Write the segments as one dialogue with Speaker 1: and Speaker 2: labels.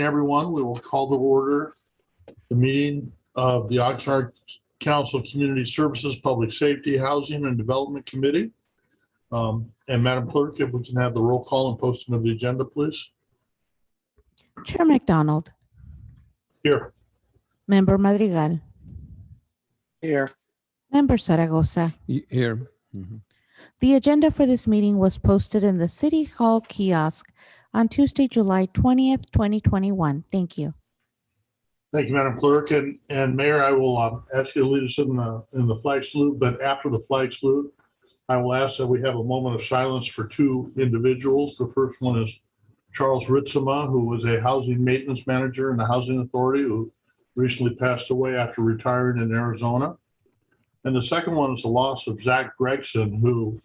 Speaker 1: Everyone, we will call to order the meeting of the Oxnard Council Community Services, Public Safety, Housing, and Development Committee. And Madam Clerk, if we can have the roll call and posting of the agenda, please.
Speaker 2: Chair McDonald.
Speaker 1: Here.
Speaker 2: Member Madrigal.
Speaker 3: Here.
Speaker 2: Member Zaragoza.
Speaker 4: Here.
Speaker 2: The agenda for this meeting was posted in the City Hall kiosk on Tuesday, July 20th, 2021. Thank you.
Speaker 1: Thank you, Madam Clerk. And Mayor, I will ask you to lead us in the flag salute, but after the flag salute, I will ask that we have a moment of silence for two individuals. The first one is Charles Ritzema, who was a housing maintenance manager in the Housing Authority, who recently passed away after retiring in Arizona. And the second one is the loss of Zach Gregson, who,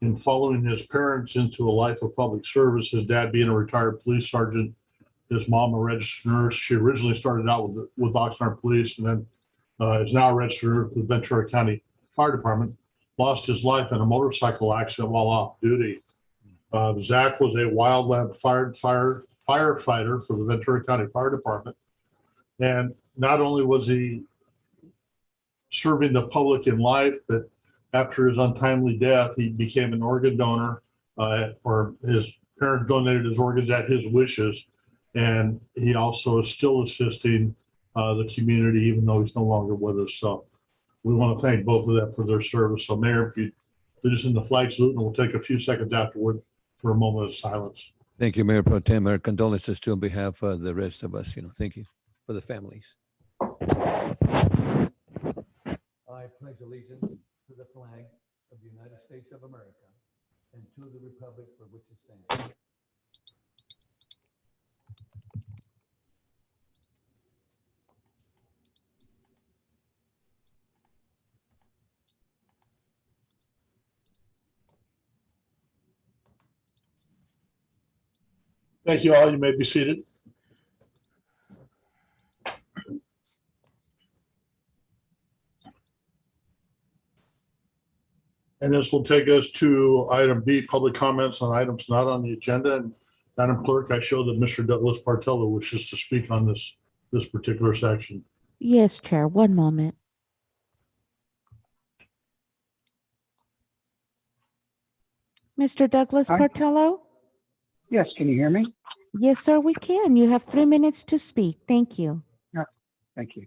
Speaker 1: in following his parents into a life of public service, his dad being a retired police sergeant, his mom a registered nurse. She originally started out with Oxnard Police and then is now a registered nurse with Ventura County Fire Department, lost his life in a motorcycle accident while off duty. Zach was a wildland firefighter for the Ventura County Fire Department. And not only was he serving the public in life, but after his untimely death, he became an organ donor, or his parents donated his organs at his wishes. And he also is still assisting the community, even though he's no longer with us. So we want to thank both of them for their service. So Mayor, if you lead us in the flag salute, and we'll take a few seconds afterward for a moment of silence.
Speaker 4: Thank you, Mayor Pro Tem. Our condolences to on behalf of the rest of us. Thank you for the families. I pledge allegiance to the flag of the United States of America and to the republic for which it stands.
Speaker 1: Thank you all. You may be seated. And this will take us to item B, public comments on items not on the agenda. And Madam Clerk, I show that Mr. Douglas Partello wishes to speak on this particular section.
Speaker 2: Yes, Chair. One moment. Mr. Douglas
Speaker 3: Hi.
Speaker 2: Partello?
Speaker 3: Yes, can you hear me?
Speaker 2: Yes, sir, we can. You have 3 minutes to speak. Thank you.
Speaker 3: Thank you.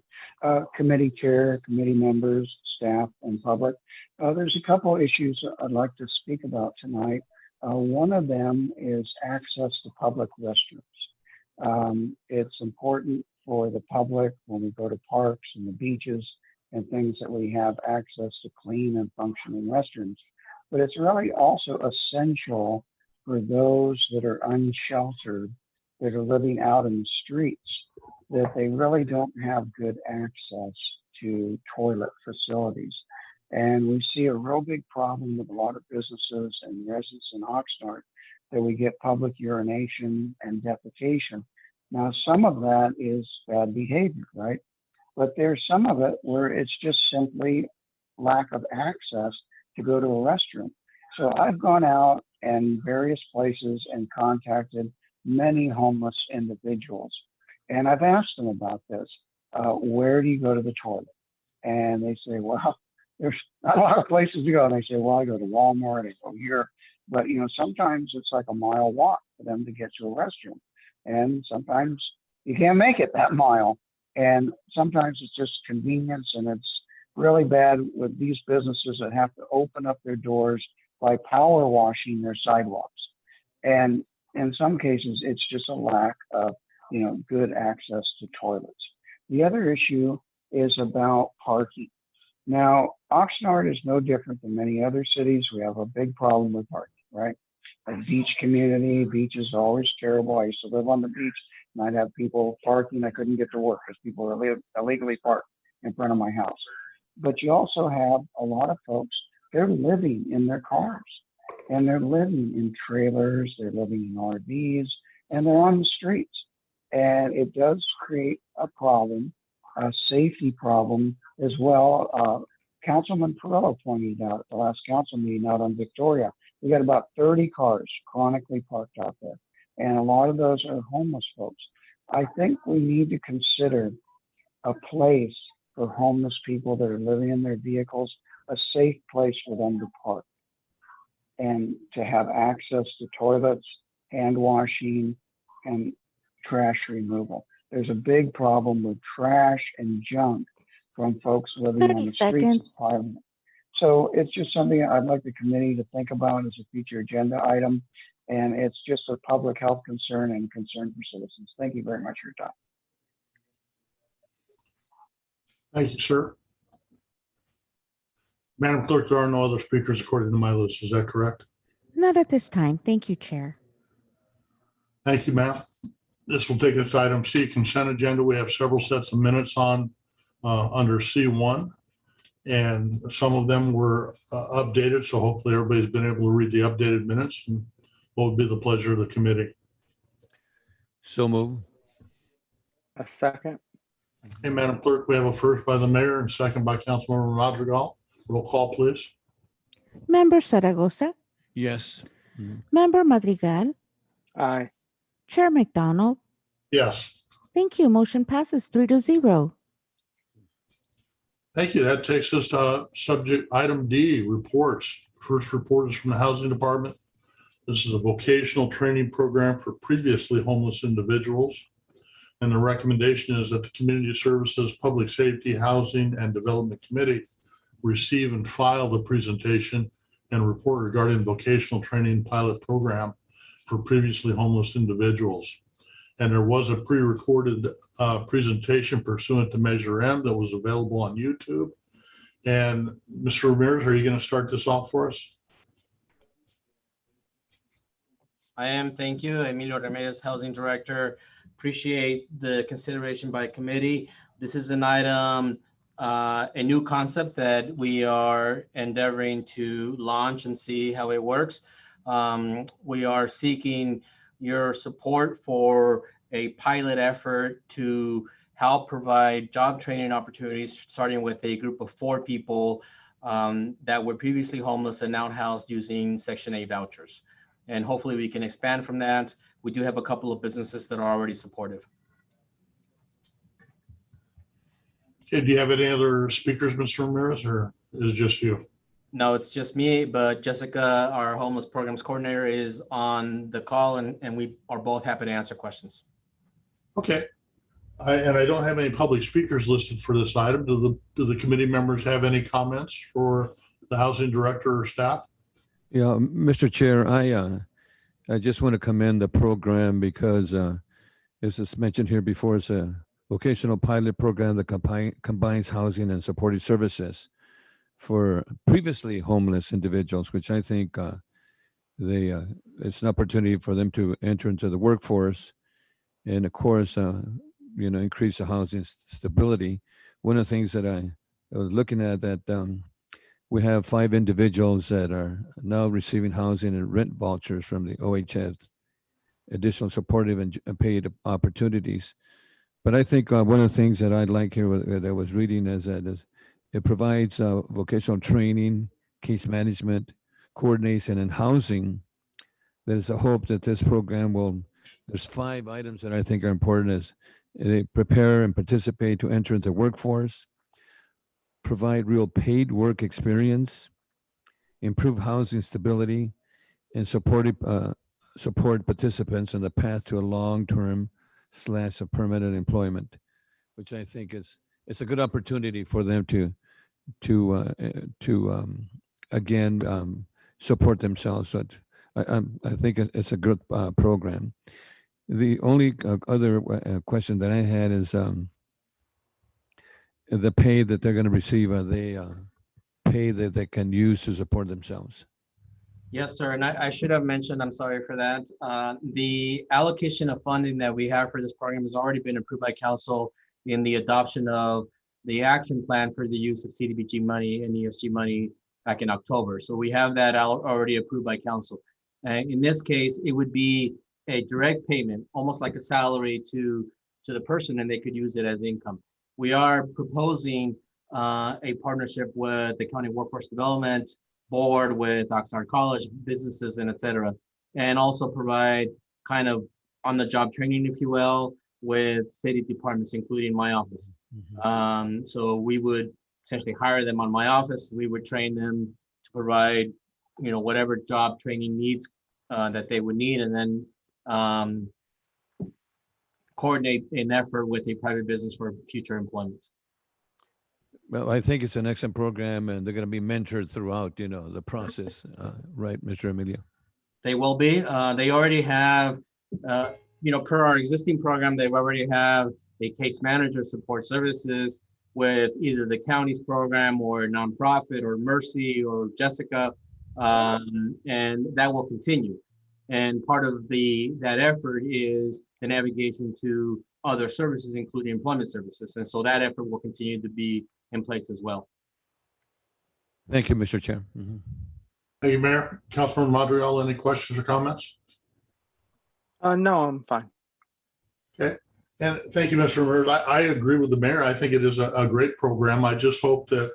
Speaker 3: Committee chair, committee members, staff, and public. There's a couple issues I'd like to speak about tonight. One of them is access to public restrooms. It's important for the public when we go to parks and the beaches and things that we have access to clean and functioning restrooms. But it's really also essential for those that are unsheltered, that are living out in the streets, that they really don't have good access to toilet facilities. And we see a real big problem with a lot of businesses and residents in Oxnard that we get public urination and defecation. Now, some of that is bad behavior, right? But there's some of it where it's just simply lack of access to go to a restroom. So I've gone out in various places and contacted many homeless individuals. And I've asked them about this. Where do you go to the toilet? And they say, well, there's not a lot of places to go. And they say, well, I go to Walmart, I go here. But, sometimes it's like a mile walk for them to get to a restroom. And sometimes you can't make it that mile. And sometimes it's just convenience, and it's really bad with these businesses that have to open up their doors by power washing their sidewalks. And in some cases, it's just a lack of, good access to toilets. The other issue is about parking. Now, Oxnard is no different than many other cities. We have a big problem with parking, right? A beach community, beaches are always terrible. I used to live on the beach, and I'd have people parking. I couldn't get to work because people were illegally parked in front of my house. But you also have a lot of folks, they're living in their cars, and they're living in trailers, they're living in RVs, and they're on the streets. And it does create a problem, a safety problem as well. Councilman Perillo pointed out at the last council meeting out on Victoria, we got about 30 cars chronically parked out there. And a lot of those are homeless folks. I think we need to consider a place for homeless people that are living in their vehicles, a safe place for them to park and to have access to toilets, hand washing, and trash removal. There's a big problem with trash and junk from folks living on
Speaker 2: 30
Speaker 3: the streets of
Speaker 2: seconds.
Speaker 3: Parliament. So it's just something I'd like the committee to think about as a future agenda item. And it's just a public health concern and concern for citizens. Thank you very much for your time.
Speaker 1: Thank you, sir. Madam Clerk, there are no other speakers according to my list. Is that correct?
Speaker 2: Not at this time. Thank you, Chair.
Speaker 1: Thank you, ma'am. This will take us to item C, consent agenda. We have several sets of minutes on under C1, and some of them were updated. So hopefully everybody's been able to read the updated minutes. And what would be the pleasure of the committee?
Speaker 5: So move.
Speaker 6: A second.
Speaker 1: Hey, Madam Clerk, we have a first by the mayor and second by Councilmember Madrigal. Roll call, please.
Speaker 2: Member Zaragoza,
Speaker 5: Yes.
Speaker 2: Member Madrigal,
Speaker 6: Aye.
Speaker 2: Chair McDonald.
Speaker 1: Yes.
Speaker 2: Thank you. Motion passes 3-0.
Speaker 1: Thank you. That takes us to subject item D, reports. First report is from the Housing Department. This is a vocational training program for previously homeless individuals. And the recommendation is that the Community Services, Public Safety, Housing, and Development Committee receive and file the presentation and report regarding vocational training pilot program for previously homeless individuals. And there was a pre-recorded presentation pursuant to Measure M that was available on YouTube. And Mr. Ramirez, are you going to start this off for us?
Speaker 7: I am. Thank you. Emilio Ramirez, Housing Director. Appreciate the consideration by committee. This is an item, a new concept that we are endeavoring to launch and see how it works. We are seeking your support for a pilot effort to help provide job training opportunities, starting with a group of 4 people that were previously homeless and now housed using Section 8 vouchers. And hopefully we can expand from that. We do have a couple of businesses that are already supportive.
Speaker 1: Okay, do you have any other speakers, Mr. Ramirez, or is it just you?
Speaker 7: No, it's just me, but Jessica, our homeless programs coordinator, is on the call, and we are both happy to answer questions.
Speaker 1: Okay. I don't have any public speakers listed for this item. Do the committee members have any comments for the housing director or staff?
Speaker 5: Yeah, Mr. Chair, I just want to commend the program because, as it's mentioned here before, it's a vocational pilot program that combines housing and supportive services for previously homeless individuals, which I think it's an opportunity for them to enter into the workforce and, of course, increase the housing stability. One of the things that I was looking at that we have 5 individuals that are now receiving housing and rent vouchers from the OHS, additional supportive and paid opportunities. But I think one of the things that I'd like here that I was reading is that it provides vocational training, case management, coordination, and housing. There's a hope that this program there's 5 items that I think are important as they prepare and participate to enter into the workforce, provide real paid work experience, improve housing stability, and support participants on the path to a long-term / permanent employment, which I think it's a good opportunity for them to again support themselves. So I think it's a good program. The only other question that I had is the pay that they're going to receive. Are they pay that they can use to support themselves?
Speaker 7: Yes, sir. And I should have mentioned, I'm sorry for that. The allocation of funding that we have for this program has already been approved by council in the adoption of the action plan for the use of CDBG money and ESG money back in October. So we have that already approved by council. In this case, it would be a direct payment, almost like a salary to the person, and they could use it as income. We are proposing a partnership with the County Workforce Development Board, with Oxnard College, businesses, and et cetera, and also provide kind of on-the-job training, if you will, with city departments, including my office. So we would essentially hire them on my office. We would train them to provide, whatever job training needs that they would need, and then coordinate an effort with a private business for future employment.
Speaker 5: Well, I think it's an excellent program, and they're going to be mentored throughout, the process, right, Mr. Emilio?
Speaker 7: They will be. They already have, per our existing program, they already have a case manager support services with either the county's program or nonprofit or Mercy or Jessica, and that will continue. And part of that effort is the navigation to other services, including employment services. And so that effort will continue to be in place as well.
Speaker 5: Thank you, Mr. Chair.
Speaker 1: Thank you, Mayor. Councilman Montreal, any questions or comments?
Speaker 6: No, I'm fine.
Speaker 1: Okay. And thank you, Mr. Ramirez. I agree with the mayor. I think it is a great program. I just hope that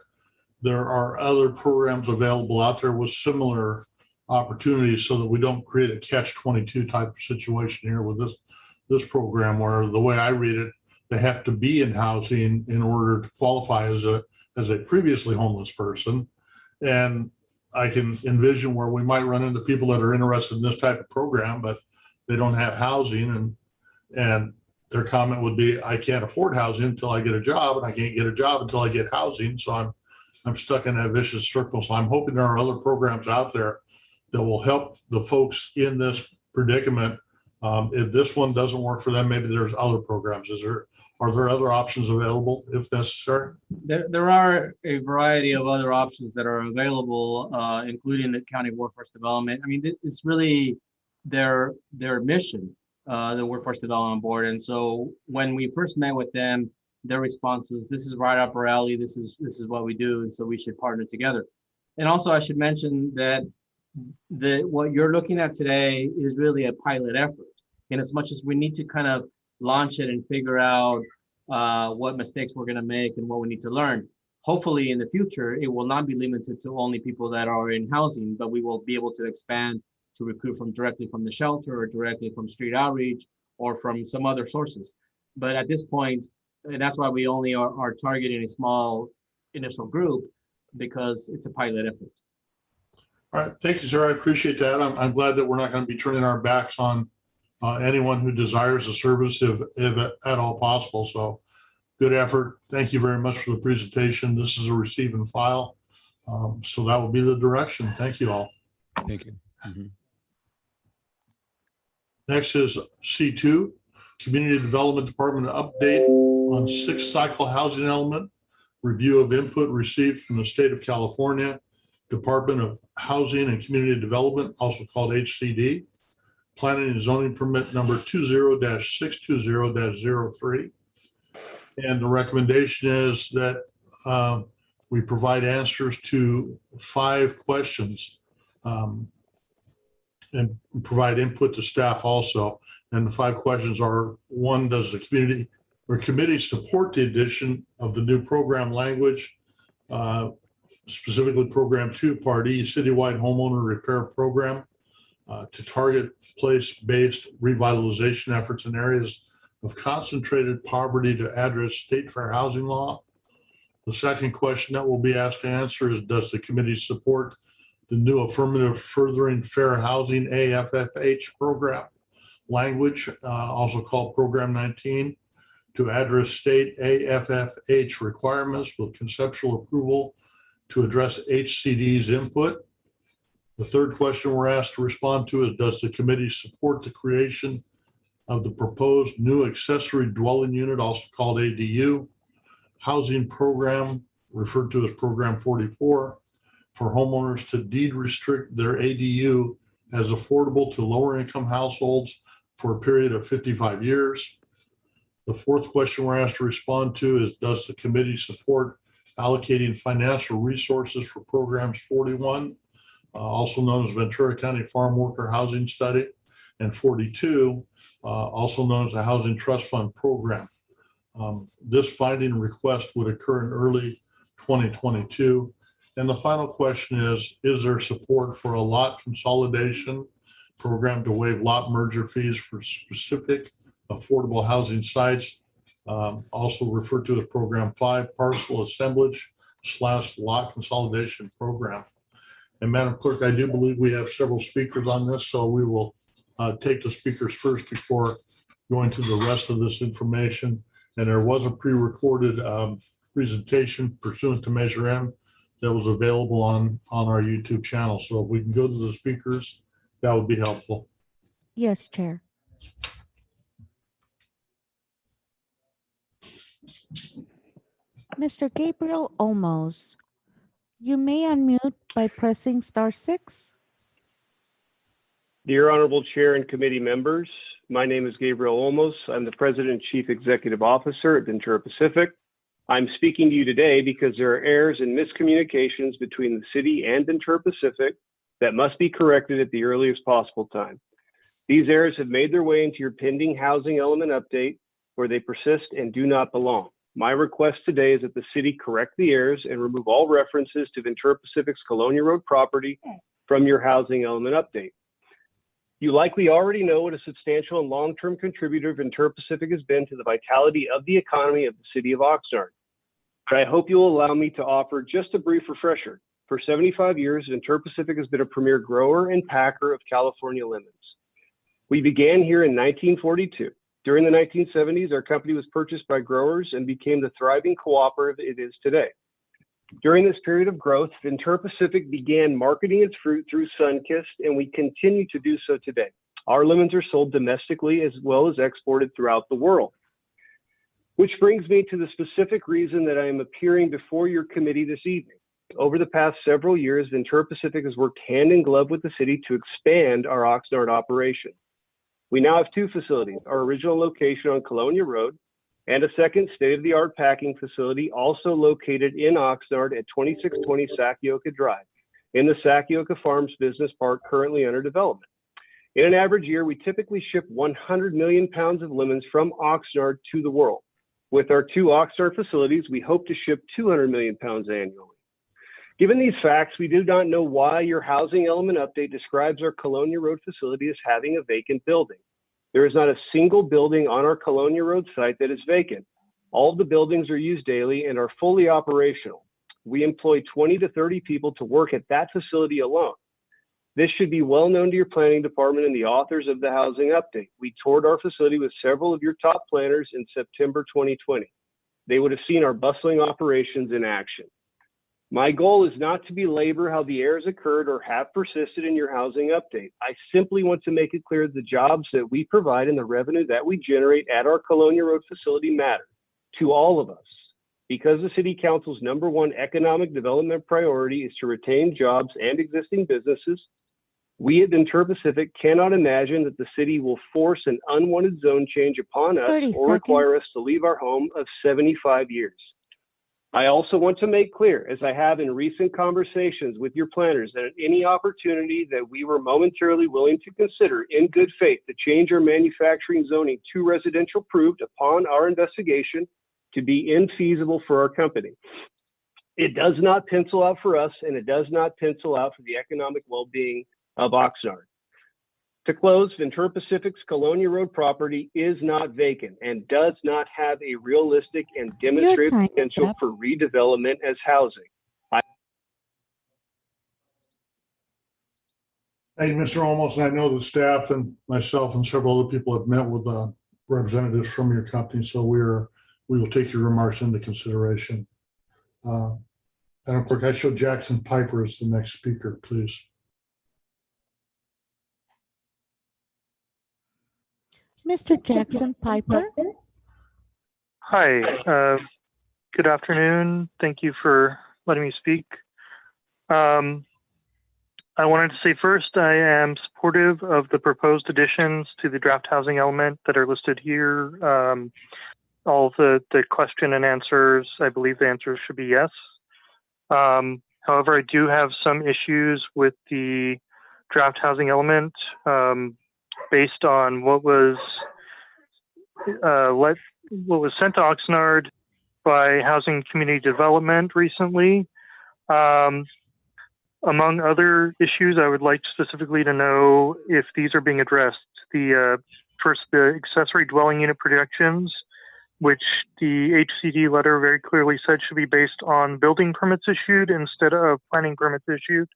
Speaker 1: there are other programs available out there with similar opportunities so that we don't create a catch-22 type of situation here with this program, where the way I read it, they have to be in housing in order to qualify as a previously homeless person. And I can envision where we might run into people that are interested in this type of program, but they don't have housing, and their comment would be, I can't afford housing until I get a job, and I can't get a job until I get housing. So I'm stuck in that vicious circle. So I'm hoping there are other programs out there that will help the folks in this predicament. If this one doesn't work for them, maybe there's other programs. Are there other options available if necessary?
Speaker 7: There are a variety of other options that are available, including the County Workforce Development. I mean, it's really their mission, the Workforce Development Board. And so when we first met with them, their response was, "This is right up our alley. This is what we do, and so we should partner together." And also, I should mention that what you're looking at today is really a pilot effort. In as much as we need to kind of launch it and figure out what mistakes we're going to make and what we need to learn. Hopefully in the future, it will not be limited to only people that are in housing, but we will be able to expand to recruit directly from the shelter or directly from street outreach or from some other sources. But at this point, and that's why we only are targeting a small initial group, because it's a pilot effort.
Speaker 1: All right, thank you, sir. I appreciate that. I'm glad that we're not going to be turning our backs on anyone who desires a service if at all possible. So good effort. Thank you very much for the presentation. This is a receive and file. So that will be the direction. Thank you all.
Speaker 5: Thank you.
Speaker 1: Next is C2, Community Development Department update on 6th cycle housing element, review of input received from the state of California, Department of Housing and Community Development, also called HCD, Planning and Zoning Permit number 20-620-03. And the recommendation is that we provide answers to 5 questions and provide input to staff also. And the 5 questions are: 1, does the community or committee support the addition of the new program language, specifically Program 2, Part E, Citywide Homeowner Repair Program, to target place-based revitalization efforts in areas of concentrated poverty to address state fair housing law? The second question that will be asked to answer is, does the committee support the new affirmative furthering fair housing AFFH program language, also called Program 19, to address state AFFH requirements with conceptual approval to address HCD's input? The third question we're asked to respond to is, does the committee support the creation of the proposed new accessory dwelling unit, also called ADU, housing program, referred to as Program 44, for homeowners to deed restrict their ADU as affordable to lower income households for a period of 55 years? The fourth question we're asked to respond to is, does the committee support allocating financial resources for Programs 41, also known as Ventura County Farm Worker Housing Study, and 42, also known as the Housing Trust Fund Program? This finding request would occur in early 2022. And the final question is there support for a lot consolidation program to waive lot merger fees for specific affordable housing sites, also referred to as Program 5, Parcel Assemblage / Lot Consolidation Program. And Madam Clerk, I do believe we have several speakers on this, so we will take the speakers first before going to the rest of this information. And there was a pre-recorded presentation pursuant to Measure M that was available on our YouTube channel. So if we can go to the speakers, that would be helpful.
Speaker 2: Yes, Chair. Mr. Gabriel Olmos, you may unmute by pressing *6.
Speaker 8: Dear Honorable Chair and committee members, my name is Gabriel Olmos. I'm the President and Chief Executive Officer at Ventura Pacific. I'm speaking to you today because there are errors and miscommunications between the city and Ventura Pacific that must be corrected at the earliest possible time. These errors have made their way into your pending housing element update where they persist and do not belong. My request today is that the city correct the errors and remove all references to Ventura Pacific's Colonia Road property from your housing element update. You likely already know what a substantial and long-term contributor Ventura Pacific has been to the vitality of the economy of the city of Oxnard. But I hope you'll allow me to offer just a brief refresher. For 75 years, Ventura Pacific has been a premier grower and packer of California lemons. We began here in 1942. During the 1970s, our company was purchased by growers and became the thriving cooperative it is today. During this period of growth, Ventura Pacific began marketing its fruit through Sunkist, and we continue to do so today. Our lemons are sold domestically as well as exported throughout the world. Which brings me to the specific reason that I am appearing before your committee this evening. Over the past several years, Ventura Pacific has worked hand in glove with the city to expand our Oxnard operation. We now have two facilities, our original location on Colonia Road and a second state-of-the-art packing facility also located in Oxnard at 2620 Sakioka Drive in the Sakioka Farms Business Park currently under development. In an average year, we typically ship 100 million pounds of lemons from Oxnard to the world. With our two Oxnard facilities, we hope to ship 200 million pounds annually. Given these facts, we do not know why your housing element update describes our Colonia Road facility as having a vacant building. There is not a single building on our Colonia Road site that is vacant. All of the buildings are used daily and are fully operational. We employ 20 to 30 people to work at that facility alone. This should be well known to your planning department and the authors of the housing update. We toured our facility with several of your top planners in September 2020. They would have seen our bustling operations in action. My goal is not to belabor how the errors occurred or have persisted in your housing update. I simply want to make it clear the jobs that we provide and the revenue that we generate at our Colonia Road facility matter to all of us. Because the City Council's #1 economic development priority is to retain jobs and existing businesses, we at Ventura Pacific cannot imagine that the city will force an unwanted zone change upon us or require us to leave our home of 75 years. I also want to make clear, as I have in recent conversations with your planners, that at any opportunity that we were momentarily willing to consider in good faith to change our manufacturing zoning to residential proved upon our investigation to be infeasible for our company. It does not pencil out for us, and it does not pencil out for the economic well-being of Oxnard. To close, Ventura Pacific's Colonia Road property is not vacant and does not have a realistic and demonstrated potential for redevelopment as housing.
Speaker 1: Hey, Mr. Olmos, I know the staff and myself and several other people have met with representatives from your company, so we will take your remarks into consideration. Madam Clerk, I show Jackson Piper as the next speaker, please.
Speaker 2: Mr. Jackson Piper.
Speaker 9: Hi, good afternoon. Thank you for letting me speak. I wanted to say first, I am supportive of the proposed additions to the draft housing element that are listed here. All the question and answers, I believe the answers should be yes. However, I do have some issues with the draft housing element based on what was sent to Oxnard by Housing Community Development recently. Among other issues, I would like specifically to know if these are being addressed. The first, the accessory dwelling unit projections, which the HCD letter very clearly said should be based on building permits issued instead of planning permits issued.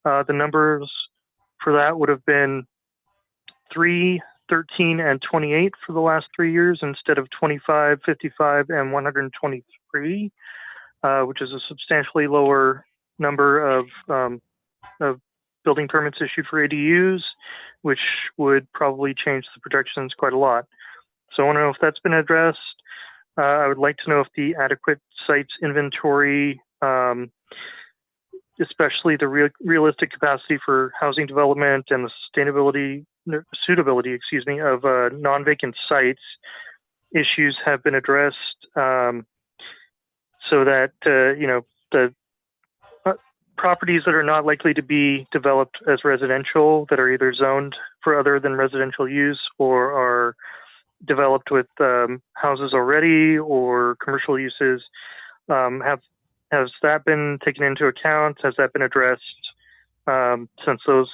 Speaker 9: The numbers for that would have been 3, 13, and 28 for the last 3 years instead of 25, 55, and 123, which is a substantially lower number of building permits issued for ADUs, which would probably change the projections quite a lot. So I want to know if that's been addressed. I would like to know if the adequate sites inventory, especially the realistic capacity for housing development and the suitability, of non-vacant sites issues have been addressed, so that the properties that are not likely to be developed as residential, that are either zoned for other than residential use or are developed with houses already or commercial uses, has that been taken into account? Has that been addressed, since those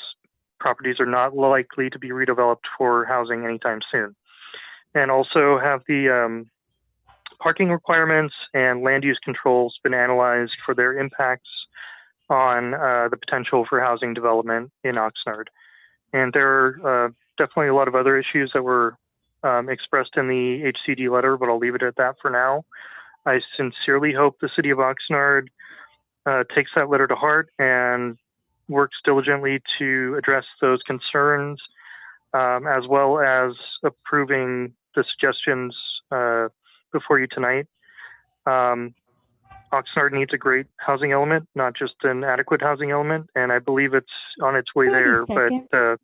Speaker 9: properties are not likely to be redeveloped for housing anytime soon? And also, have the parking requirements and land use controls been analyzed for their impacts on the potential for housing development in Oxnard? And there are definitely a lot of other issues that were expressed in the HCD letter, but I'll leave it at that for now. I sincerely hope the city of Oxnard takes that letter to heart and works diligently to address those concerns, as well as approving the suggestions before you tonight. Oxnard needs a great housing element, not just an adequate housing element, and I believe it's on its way
Speaker 2: 30
Speaker 9: there,
Speaker 2: seconds.
Speaker 9: but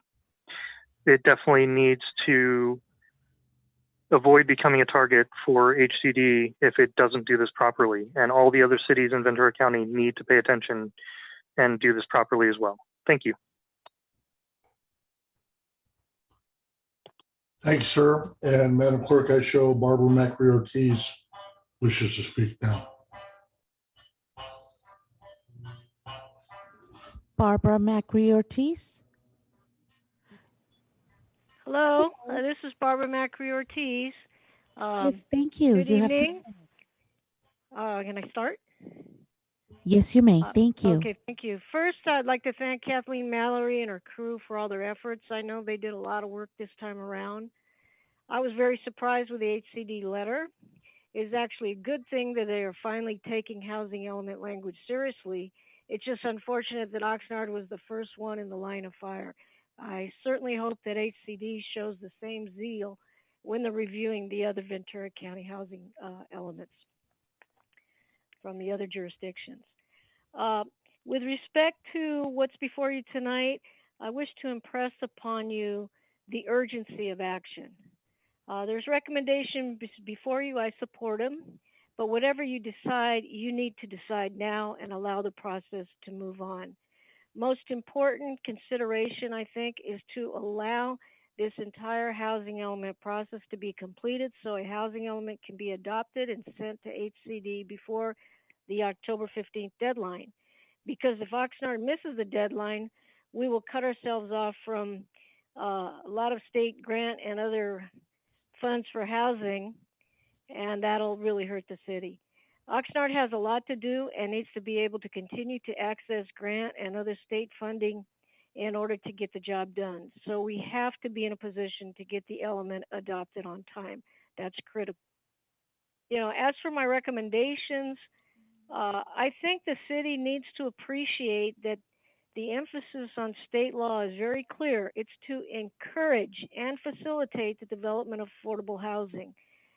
Speaker 9: it definitely needs to avoid becoming a target for HCD if it doesn't do this properly. And all the other cities in Ventura County need to pay attention and do this properly as well. Thank you.
Speaker 1: Thank you, sir. And Madam Clerk, I show Barbara Macri Ortiz wishes to speak now.
Speaker 2: Barbara Macri Ortiz.
Speaker 10: Hello, this is Barbara Macri Ortiz.
Speaker 2: Yes, thank you.
Speaker 10: Good
Speaker 2: You have
Speaker 10: evening. Can I start?
Speaker 2: Yes, you may. Thank you.
Speaker 10: Okay, thank you. First, I'd like to thank Kathleen Mallory and her crew for all their efforts. I know they did a lot of work this time around. I was very surprised with the HCD letter. It's actually a good thing that they are finally taking housing element language seriously. It's just unfortunate that Oxnard was the first one in the line of fire. I certainly hope that HCD shows the same zeal when they're reviewing the other Ventura County housing elements from the other jurisdictions. With respect to what's before you tonight, I wish to impress upon you the urgency of action. There's recommendations before you, I support them, but whatever you decide, you need to decide now and allow the process to move on. Most important consideration, I think, is to allow this entire housing element process to be completed so a housing element can be adopted and sent to HCD before the October 15th deadline. Because if Oxnard misses the deadline, we will cut ourselves off from a lot of state grant and other funds for housing, and that'll really hurt the city. Oxnard has a lot to do and needs to be able to continue to access grant and other state funding in order to get the job done. So we have to be in a position to get the element adopted on time. That's critical. As for my recommendations, I think the city needs to appreciate that the emphasis on state law is very clear. It's to encourage and facilitate the development of affordable housing.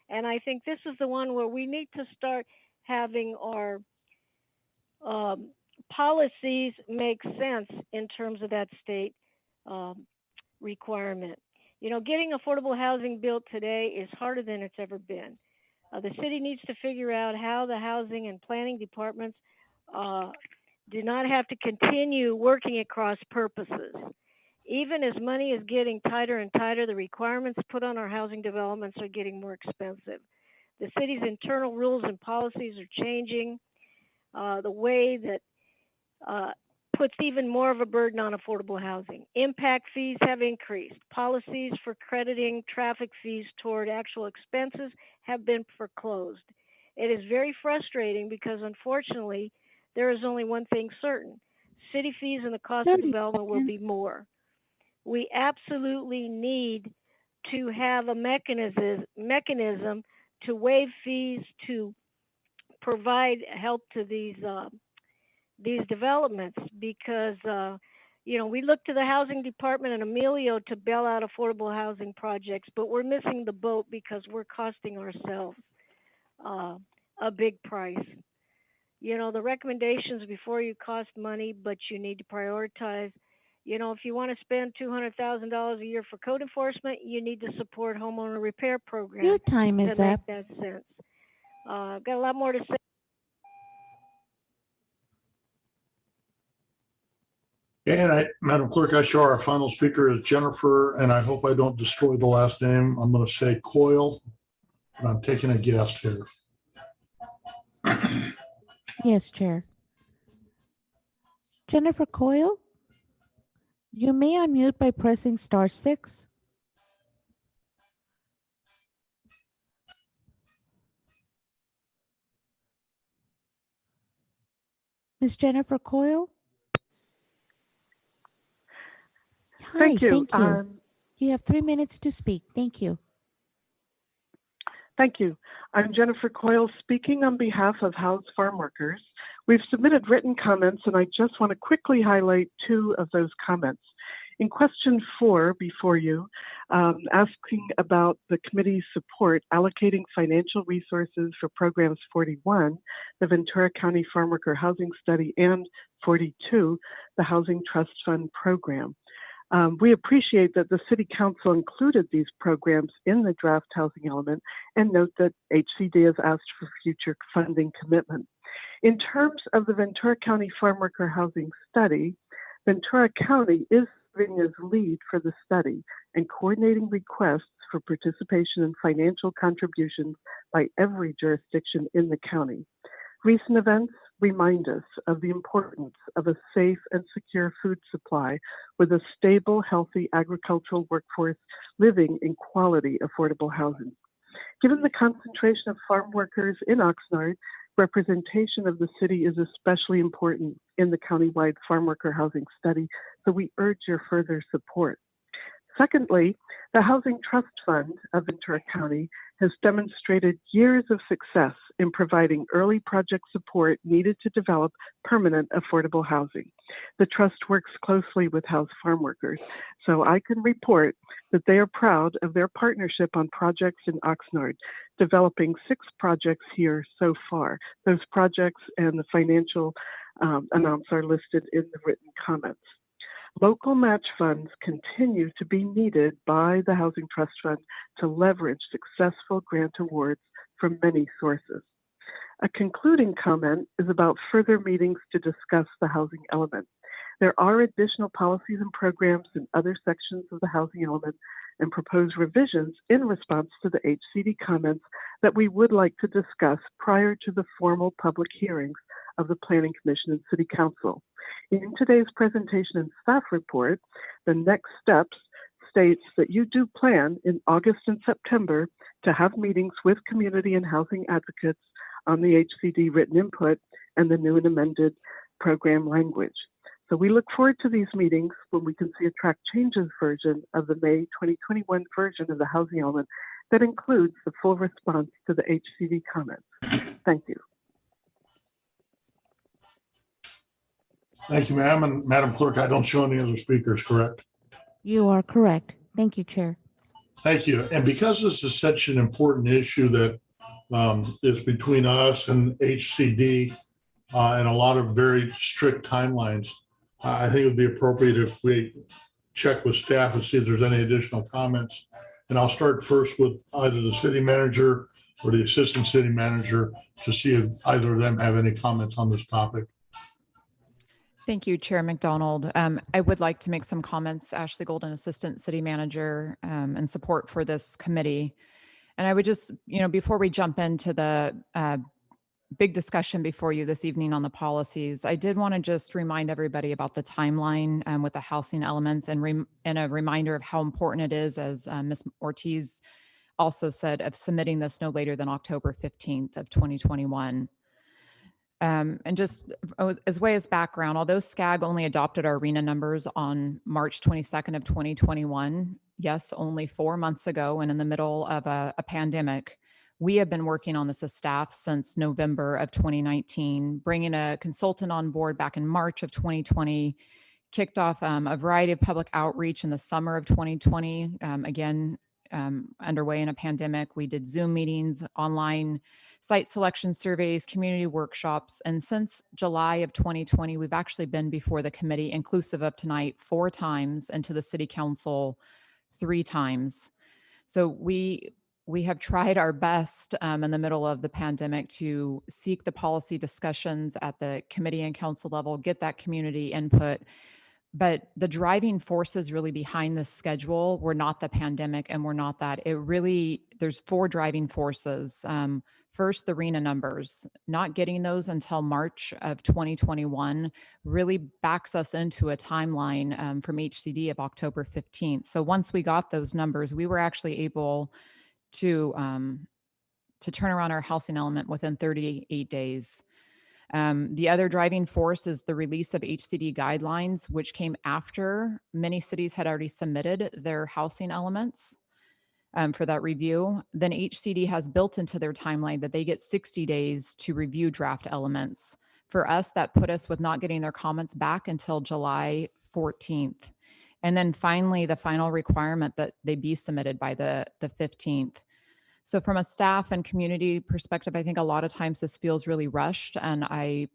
Speaker 10: And I think this is the one where we need to start having our policies make sense in terms of that state requirement. Getting affordable housing built today is harder than it's ever been. The city needs to figure out how the housing and planning departments do not have to continue working at cross purposes. Even as money is getting tighter and tighter, the requirements put on our housing developments are getting more expensive. The city's internal rules and policies are changing. The way that puts even more of a burden on affordable housing. Impact fees have increased. Policies for crediting traffic fees toward actual expenses have been foreclosed. It is very frustrating because unfortunately, there is only one thing certain. City fees and the cost of
Speaker 2: 30
Speaker 10: development will be
Speaker 2: seconds.
Speaker 10: more. We absolutely need to have a mechanism to waive fees to provide help to these developments because we look to the housing department and Emilio to bail out affordable housing projects, but we're missing the boat because we're costing ourselves a big price. The recommendations before you cost money, but you need to prioritize. If you want to spend $200,000 a year for code enforcement, you need to support homeowner repair programs
Speaker 2: Your time
Speaker 10: to
Speaker 2: is
Speaker 10: make
Speaker 2: up.
Speaker 10: that sense. I've got a lot more to say.
Speaker 1: And Madam Clerk, I show our final speaker is Jennifer, and I hope I don't destroy the last name. I'm going to say Coyle, and I'm taking a guess here.
Speaker 2: Yes, Chair. Jennifer Coyle, you may unmute by pressing *6. Ms. Jennifer Coyle? Hi,
Speaker 11: Thank you.
Speaker 2: thank you. You have 3 minutes to speak. Thank you.
Speaker 11: Thank you. I'm Jennifer Coyle speaking on behalf of House Farm Workers. We've submitted written comments, and I just want to quickly highlight 2 of those comments. In question 4 before you, asking about the committee's support allocating financial resources for programs 41, the Ventura County Farm Worker Housing Study, and 42, the Housing Trust Fund Program. We appreciate that the City Council included these programs in the draft housing element and note that HCD has asked for future funding commitment. In terms of the Ventura County Farm Worker Housing Study, Ventura County is serving as lead for the study and coordinating requests for participation and financial contributions by every jurisdiction in the county. Recent events remind us of the importance of a safe and secure food supply with a stable, healthy agricultural workforce living in quality, affordable housing. Given the concentration of farm workers in Oxnard, representation of the city is especially important in the countywide farm worker housing study, so we urge your further support. Secondly, the Housing Trust Fund of Ventura County has demonstrated years of success in providing early project support needed to develop permanent affordable housing. The trust works closely with House Farm Workers, so I can report that they are proud of their partnership on projects in Oxnard, developing 6 projects here so far. Those projects and the financial amounts are listed in the written comments. Local match funds continue to be needed by the Housing Trust Fund to leverage successful grant awards from many sources. A concluding comment is about further meetings to discuss the housing element. There are additional policies and programs in other sections of the housing element and proposed revisions in response to the HCD comments that we would like to discuss prior to the formal public hearings of the Planning Commission and City Council. In today's presentation and staff report, the next steps states that you do plan in August and September to have meetings with community and housing advocates on the HCD written input and the new and amended program language. So we look forward to these meetings when we can see a track changes version of the May 2021 version of the housing element that includes the full response to the HCD comments. Thank you.
Speaker 1: Thank you, ma'am. And Madam Clerk, I don't show any other speakers, correct?
Speaker 2: You are correct. Thank you, Chair.
Speaker 1: Thank you. And because this is such an important issue that is between us and HCD and a lot of very strict timelines, I think it would be appropriate if we check with staff and see if there's any additional comments. And I'll start first with either the city manager or the assistant city manager to see if either of them have any comments on this topic.
Speaker 12: Thank you, Chair McDonald. I would like to make some comments, Ashley Golden, Assistant City Manager, and support for this committee. And I would just, before we jump into the big discussion before you this evening on the policies. I did want to just remind everybody about the timeline with the housing elements and a reminder of how important it is, as Ms. Ortiz also said, of submitting this no later than October 15th of 2021. And just as way as background, although SCAG only adopted our RENA numbers on March 22nd of 2021, yes, only 4 months ago and in the middle of a pandemic, we have been working on this as staff since November of 2019, bringing a consultant on board back in March of 2020, kicked off a variety of public outreach in the summer of 2020, underway in a pandemic. We did Zoom meetings, online site selection surveys, community workshops. And since July of 2020, we've actually been before the committee, inclusive of tonight, 4 times, and to the city council 3 times. So we have tried our best in the middle of the pandemic to seek the policy discussions at the committee and council level, get that community input. But the driving forces really behind this schedule were not the pandemic, and we're not that. There's 4 driving forces. First, the RENA numbers. Not getting those until March of 2021 really backs us into a timeline from HCD of October 15th. So once we got those numbers, we were actually able to turn around our housing element within 38 days. The other driving force is the release of HCD guidelines, which came after many cities had already submitted their housing elements for that review. Then HCD has built into their timeline that they get 60 days to review draft elements. For us, that put us with not getting their comments back until July 14th. And then finally, the final requirement that they be submitted by the 15th. So from a staff and community perspective, I think a lot of times this feels really rushed, and I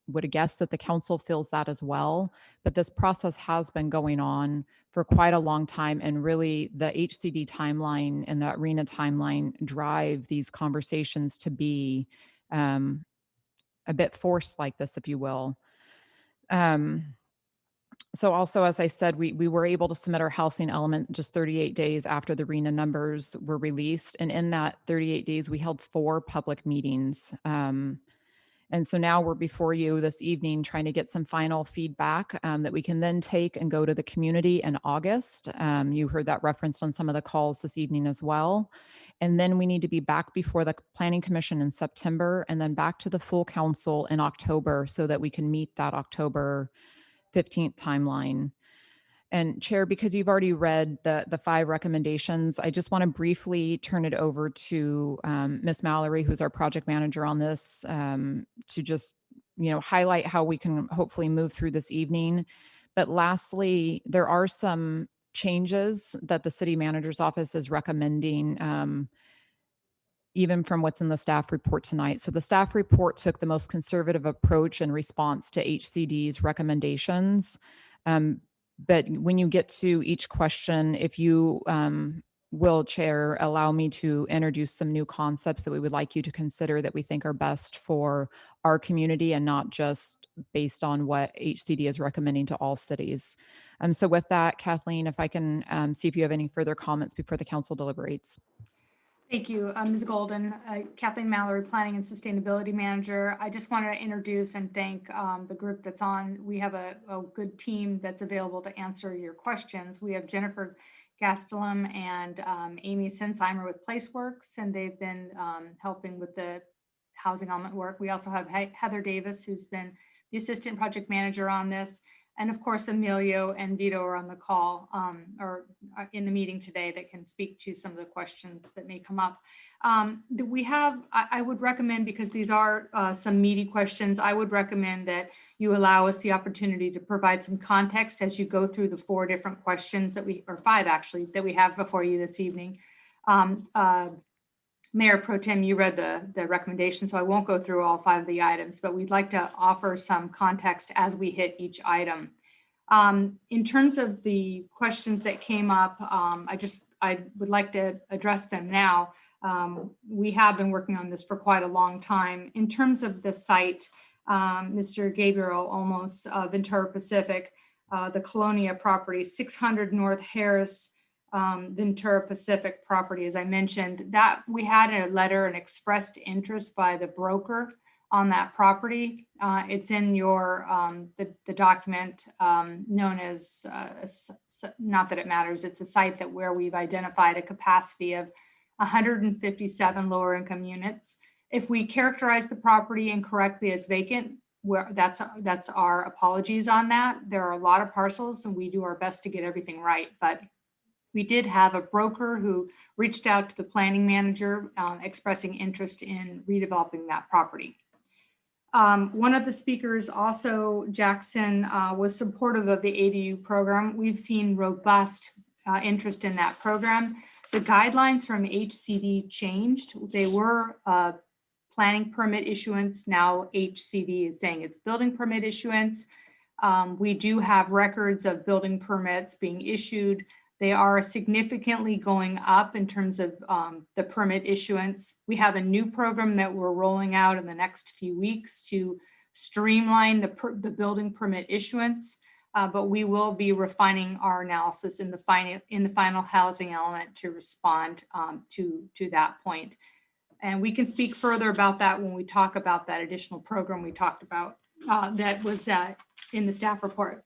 Speaker 12: would guess that the council feels that as well. But this process has been going on for quite a long time, and really the HCD timeline and the RENA timeline drive these conversations to be a bit forced like this, if you will. So also, as I said, we were able to submit our housing element just 38 days after the RENA numbers were released. And in that 38 days, we held 4 public meetings. And so now we're before you this evening trying to get some final feedback that we can then take and go to the community in August. You heard that referenced on some of the calls this evening as well. And then we need to be back before the Planning Commission in September, and then back to the full council in October so that we can meet that October 15th timeline. And Chair, because you've already read the 5 recommendations, I just want to briefly turn it over to Ms. Mallory, who's our project manager on this, to just highlight how we can hopefully move through this evening. But lastly, there are some changes that the city manager's office is recommending, even from what's in the staff report tonight. So the staff report took the most conservative approach in response to HCD's recommendations. But when you get to each question, if you will, Chair, allow me to introduce some new concepts that we would like you to consider that we think are best for our community and not just based on what HCD is recommending to all cities. So with that, Kathleen, if I can see if you have any further comments before the council deliberates.
Speaker 13: Thank you, Ms. Golden. Kathleen Mallory, Planning and Sustainability Manager. I just want to introduce and thank the group that's on. We have a good team that's available to answer your questions. We have Jennifer Gastelum and Amy Sensheimer with PlaceWorks, and they've been helping with the housing element work. We also have Heather Davis, who's been the Assistant Project Manager on this. And of course, Emilio and Vito are on the call or in the meeting today that can speak to some of the questions that may come up. I would recommend, because these are some meaty questions, I would recommend that you allow us the opportunity to provide some context as you go through the 4 different questions or 5 actually, that we have before you this evening. Mayor Pro Tem, you read the recommendation, so I won't go through all 5 of the items, but we'd like to offer some context as we hit each item. In terms of the questions that came up, I would like to address them now. We have been working on this for quite a long time. In terms of the site, Mr. Gabriel Olmos, Ventura Pacific, the Colonia property, 600 North Harris, Ventura Pacific property, as I mentioned, that we had a letter, an expressed interest by the broker on that property. It's in your, the document known as, not that it matters, it's a site that where we've identified a capacity of 157 lower income units. If we characterize the property incorrectly as vacant, that's our apologies on that. There are a lot of parcels and we do our best to get everything right, but we did have a broker who reached out to the planning manager expressing interest in redeveloping that property. One of the speakers also, Jackson, was supportive of the ADU program. We've seen robust interest in that program. The guidelines from HCD changed. They were planning permit issuance. Now HCD is saying it's building permit issuance. We do have records of building permits being issued. They are significantly going up in terms of the permit issuance. We have a new program that we're rolling out in the next few weeks to streamline the building permit issuance, but we will be refining our analysis in the final housing element to respond to that point. And we can speak further about that when we talk about that additional program we talked about that was in the staff report.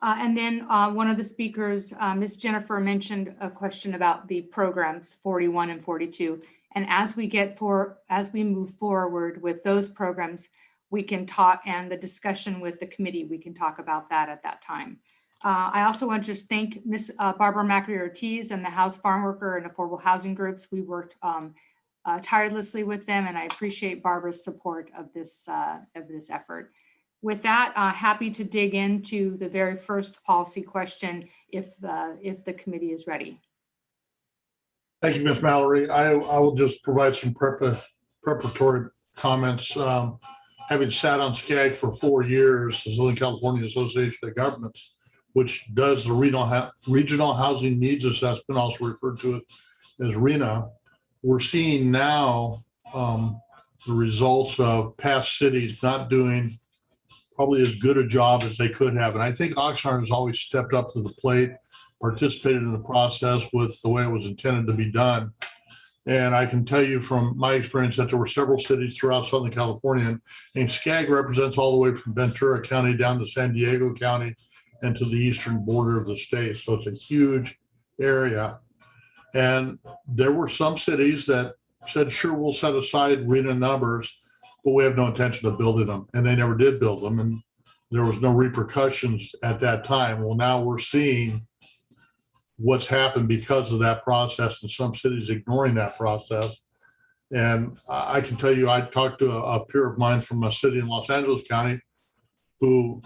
Speaker 13: And then one of the speakers, Ms. Jennifer, mentioned a question about the programs 41 and 42. And as we move forward with those programs, we can talk, and the discussion with the committee, we can talk about that at that time. I also want to just thank Ms. Barbara Macri Ortiz and the House Farm Worker and Affordable Housing Groups. We worked tirelessly with them, and I appreciate Barbara's support of this effort. With that, happy to dig into the very first policy question if the committee is ready.
Speaker 1: Thank you, Ms. Mallory. I will just provide some preparatory comments. Having sat on SCAG for 4 years, the Southern California Association of Governments, which does the Regional Housing Needs Assessment, also referred to it as RHNA, we're seeing now the results of past cities not doing probably as good a job as they could have. And I think Oxnard has always stepped up to the plate, participated in the process with the way it was intended to be done. And I can tell you from my experience that there were several cities throughout Southern California, and SCAG represents all the way from Ventura County down to San Diego County and to the eastern border of the state. So it's a huge area. And there were some cities that said, sure, we'll set aside RHNA numbers, but we have no intention of building them. And they never did build them. And there was no repercussions at that time. Well, now we're seeing what's happened because of that process and some cities ignoring that process. And I can tell you, I talked to a peer of mine from a city in Los Angeles County who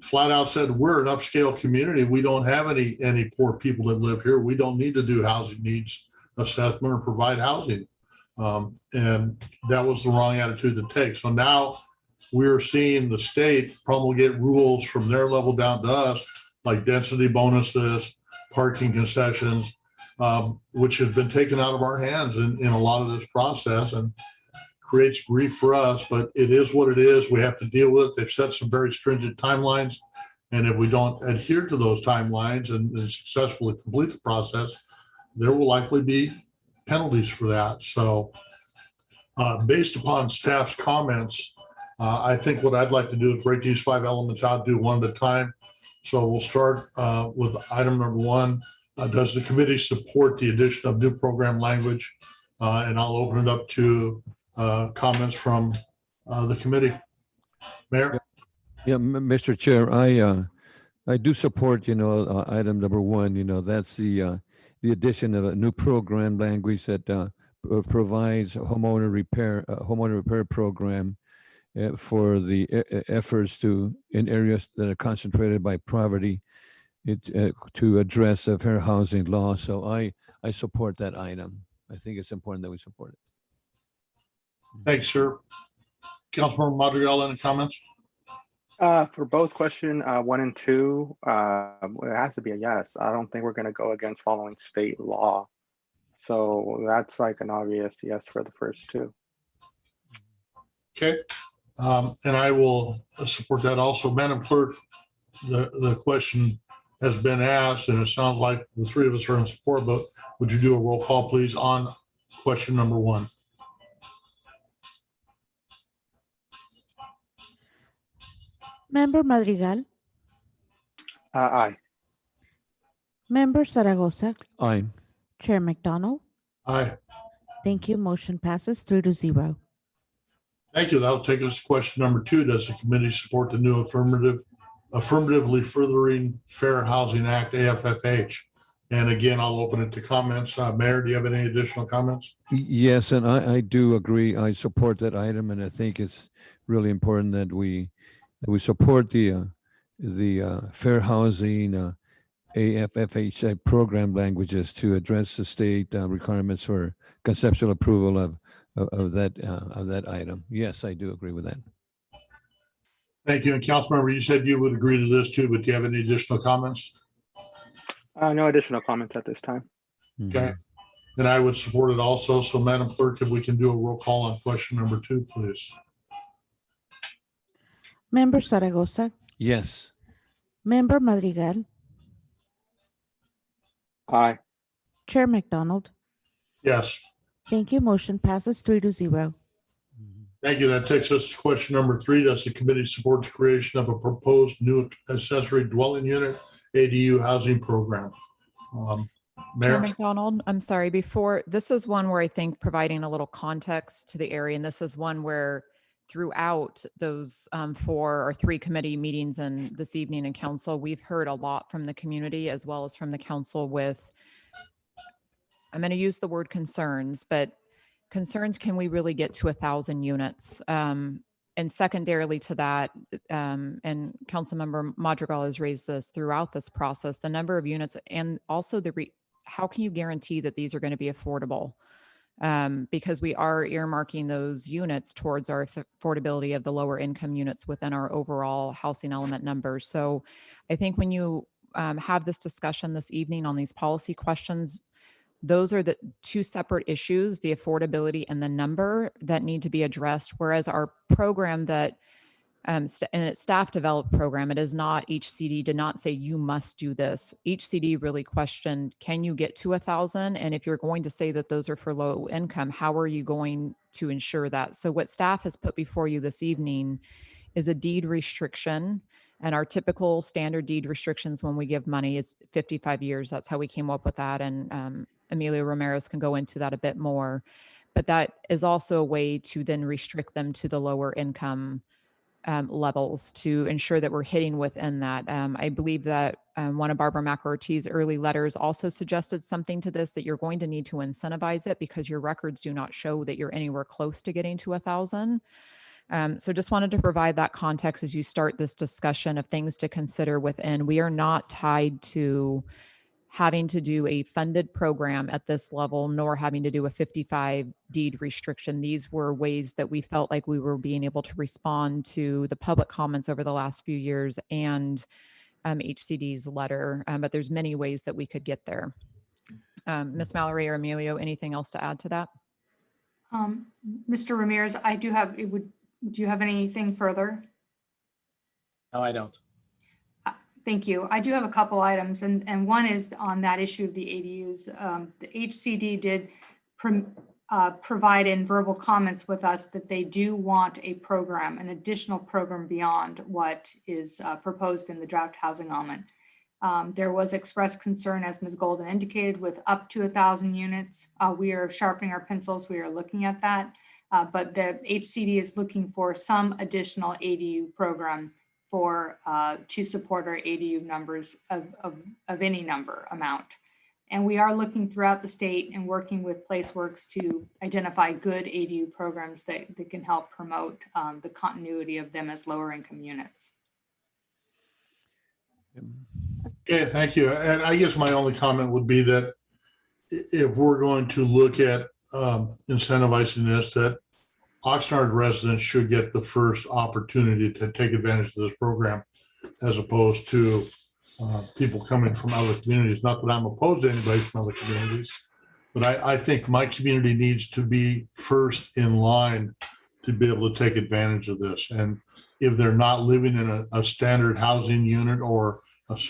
Speaker 1: flat out said, we're an upscale community. We don't have any poor people that live here. We don't need to do housing needs assessment or provide housing. And that was the wrong attitude to take. So now we're seeing the state promulgate rules from their level down to us, like density bonuses, parking concessions, which has been taken out of our hands in a lot of this process and creates grief for us, but it is what it is. We have to deal with it. They've set some very stringent timelines. And if we don't adhere to those timelines and successfully complete the process, there will likely be penalties for that. So based upon staff's comments, I think what I'd like to do is break these 5 elements out, do one at a time. So we'll start with item number 1. Does the committee support the addition of new program language? And I'll open it up to comments from the committee. Mayor?
Speaker 5: Yeah, Mr. Chair, I do support, item number 1, that's the addition of a new program language that provides homeowner repair program for the efforts in areas that are concentrated by poverty to address a fair housing law. So I support that item. I think it's important that we support it.
Speaker 1: Thanks, sir. Councilmember Madrigal, any comments?
Speaker 6: For both question 1 and 2, it has to be a yes. I don't think we're going to go against following state law. So that's like an obvious yes for the first 2.
Speaker 1: Okay. And I will support that also. Madam Clerk, the question has been asked, and it sounds like the 3 of us are in support, but would you do a roll call, please, on question number 1?
Speaker 2: Member Madrigal,
Speaker 6: Aye.
Speaker 2: Member Zaragoza,
Speaker 5: Aye.
Speaker 2: Chair McDonald.
Speaker 1: Aye.
Speaker 2: Thank you. Motion passes 3-0.
Speaker 1: Thank you. That'll take us to question number 2. Does the committee support the new affirmatively furthering Fair Housing Act, AFFH? And again, I'll open it to comments. Mayor, do you have any additional comments?
Speaker 5: Yes, and I do agree. I support that item, and I think it's really important that we support the fair housing AFFH program languages to address the state requirements for conceptual approval of that item. Yes, I do agree with that.
Speaker 1: Thank you. And Councilmember, you said you would agree to this too, but do you have any additional comments?
Speaker 6: No additional comments at this time.
Speaker 1: Okay. And I would support it also. So Madam Clerk, if we can do a roll call on question number 2, please.
Speaker 2: Member Zaragoza,
Speaker 5: Yes.
Speaker 2: Member Madrigal,
Speaker 6: Aye.
Speaker 2: Chair McDonald.
Speaker 1: Yes.
Speaker 2: Thank you. Motion passes 3-0.
Speaker 1: Thank you. That takes us to question number 3. Does the committee support the creation of a proposed new accessory dwelling unit ADU housing program?
Speaker 12: Chair
Speaker 1: Mayor?
Speaker 12: McDonald, I'm sorry, this is one where I think providing a little context to the area, and this is one where throughout those 4 or 3 committee meetings and this evening in council, we've heard a lot from the community as well as from the council with, I'm going to use the word concerns, but concerns, can we really get to 1,000 units? And secondarily to that, and Councilmember Madrigal has raised this throughout this process, the number of units and also how can you guarantee that these are going to be affordable? Because we are earmarking those units towards our affordability of the lower income units within our overall housing element numbers. So I think when you have this discussion this evening on these policy questions, those are the 2 separate issues, the affordability and the number that need to be addressed. Whereas our program that, and it's staff developed program, it is not, each CD did not say you must do this. Each CD really questioned, can you get to 1,000? And if you're going to say that those are for low income, how are you going to ensure that? So what staff has put before you this evening is a deed restriction. And our typical standard deed restrictions when we give money is 55 years. That's how we came up with that. And Emilio Ramirez can go into that a bit more. But that is also a way to then restrict them to the lower income levels to ensure that we're hitting within that. I believe that one of Barbara McOrtiz's early letters also suggested something to this, that you're going to need to incentivize it because your records do not show that you're anywhere close to getting to 1,000. So just wanted to provide that context as you start this discussion of things to consider within. We are not tied to having to do a funded program at this level, nor having to do a 55 deed restriction. These were ways that we felt like we were being able to respond to the public comments over the last few years and HCD's letter, but there's many ways that we could get there. Ms. Mallory or Emilio, anything else to add to that?
Speaker 13: Mr. Ramirez, do you have anything further?
Speaker 7: No, I don't.
Speaker 13: Thank you. I do have a couple items, and one is on that issue of the ADUs. The HCD did provide in verbal comments with us that they do want a program, an additional program beyond what is proposed in the draft housing element. There was expressed concern, as Ms. Golden indicated, with up to 1,000 units. We are sharpening our pencils. We are looking at that. But the HCD is looking for some additional ADU program to support our ADU numbers of any number amount. And we are looking throughout the state and working with PlaceWorks to identify good ADU programs that can help promote the continuity of them as lower income units.
Speaker 1: Okay, thank you. And I guess my only comment would be that if we're going to look at incentivizing this, that Oxnard residents should get the first opportunity to take advantage of this program, as opposed to people coming from other communities. Not that I'm opposed to anybody from other communities, but I think my community needs to be first in line to be able to take advantage of this. And if they're not living in a standard housing unit or if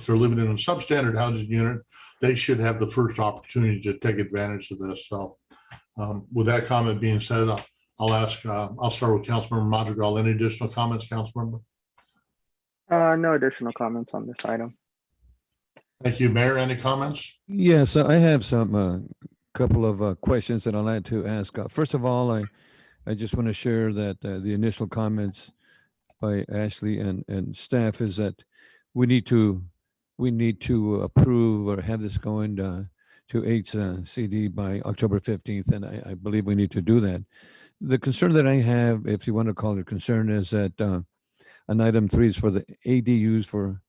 Speaker 1: they're living in a substandard housing unit, they should have the first opportunity to take advantage of this. So with that comment being said, I'll start with Councilmember Madrigal. Any additional comments, Councilmember?
Speaker 6: No additional comments on this item.
Speaker 1: Thank you. Mayor, any comments?
Speaker 5: Yes, I have some couple of questions that I'd like to ask. First of all, I just want to share that the initial comments by Ashley and staff is that we need to approve or have this going to HCD by October 15th, and I believe we need to do that. The concern that I have, if you want to call it a concern, is that on item 3 is for the ADUs for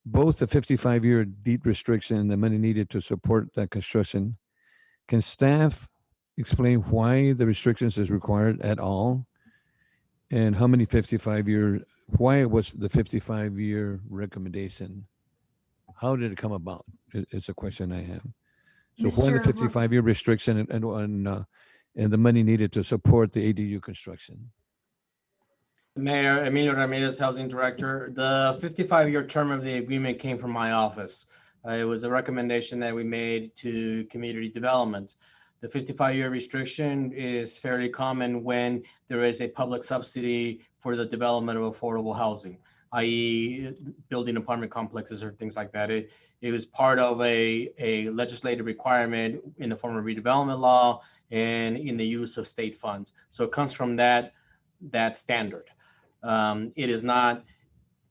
Speaker 5: both the 55-year deed restriction and the money needed to support that construction. Can staff explain why the restrictions is required at all? And how many 55-year, why was the 55-year recommendation? How did it come about? It's a question I have. So why the
Speaker 13: Mr.
Speaker 5: 55-year restriction and the money needed to support the ADU construction?
Speaker 7: Mayor Emilio Ramirez, Housing Director. The 55-year term of the agreement came from my office. It was a recommendation that we made to community development. The 55-year restriction is fairly common when there is a public subsidy for the development of affordable housing, i.e. building apartment complexes or things like that. It was part of a legislative requirement in the form of redevelopment law and in the use of state funds. So it comes from that standard. It is not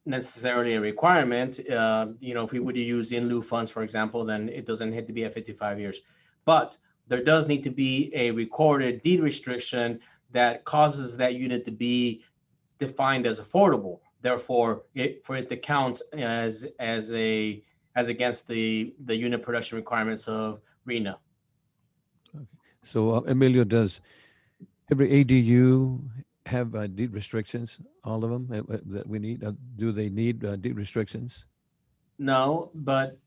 Speaker 7: necessarily a requirement. If we were to use in lieu funds, for example, then it doesn't have to be at 55 years. But there does need to be a recorded deed restriction that causes that unit to be defined as affordable. Therefore, for it to count as against the unit production requirements of RENA.
Speaker 5: Okay. So Emilio, does every ADU have deed restrictions? All of them that we need? Do they need deed restrictions?
Speaker 7: No, but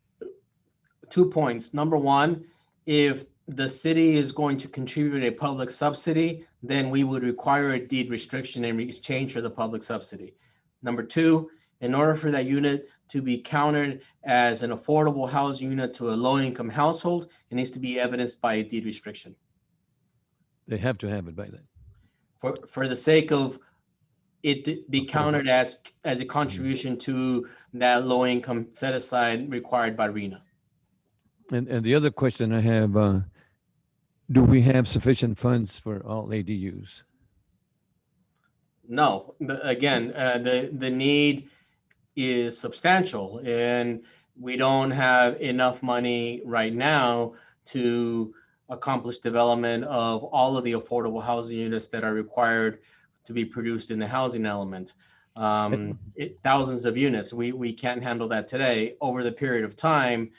Speaker 7: 2 points. Number one, if the city is going to contribute a public subsidy, then we would require a deed restriction in exchange for the public subsidy. Number two, in order for that unit to be counted as an affordable housing unit to a low-income household, it needs to be evidenced by a deed restriction.
Speaker 5: They have to have it by then.
Speaker 7: For the sake of it be counted as a contribution to that low-income set-aside required by RENA.
Speaker 5: And the other question I have, do we have sufficient funds for all ADUs?
Speaker 7: No, again, the need is substantial, and we don't have enough money right now to accomplish development of all of the affordable housing units that are required to be produced in the housing element. Thousands of units, we can't handle that today. Over the period of time,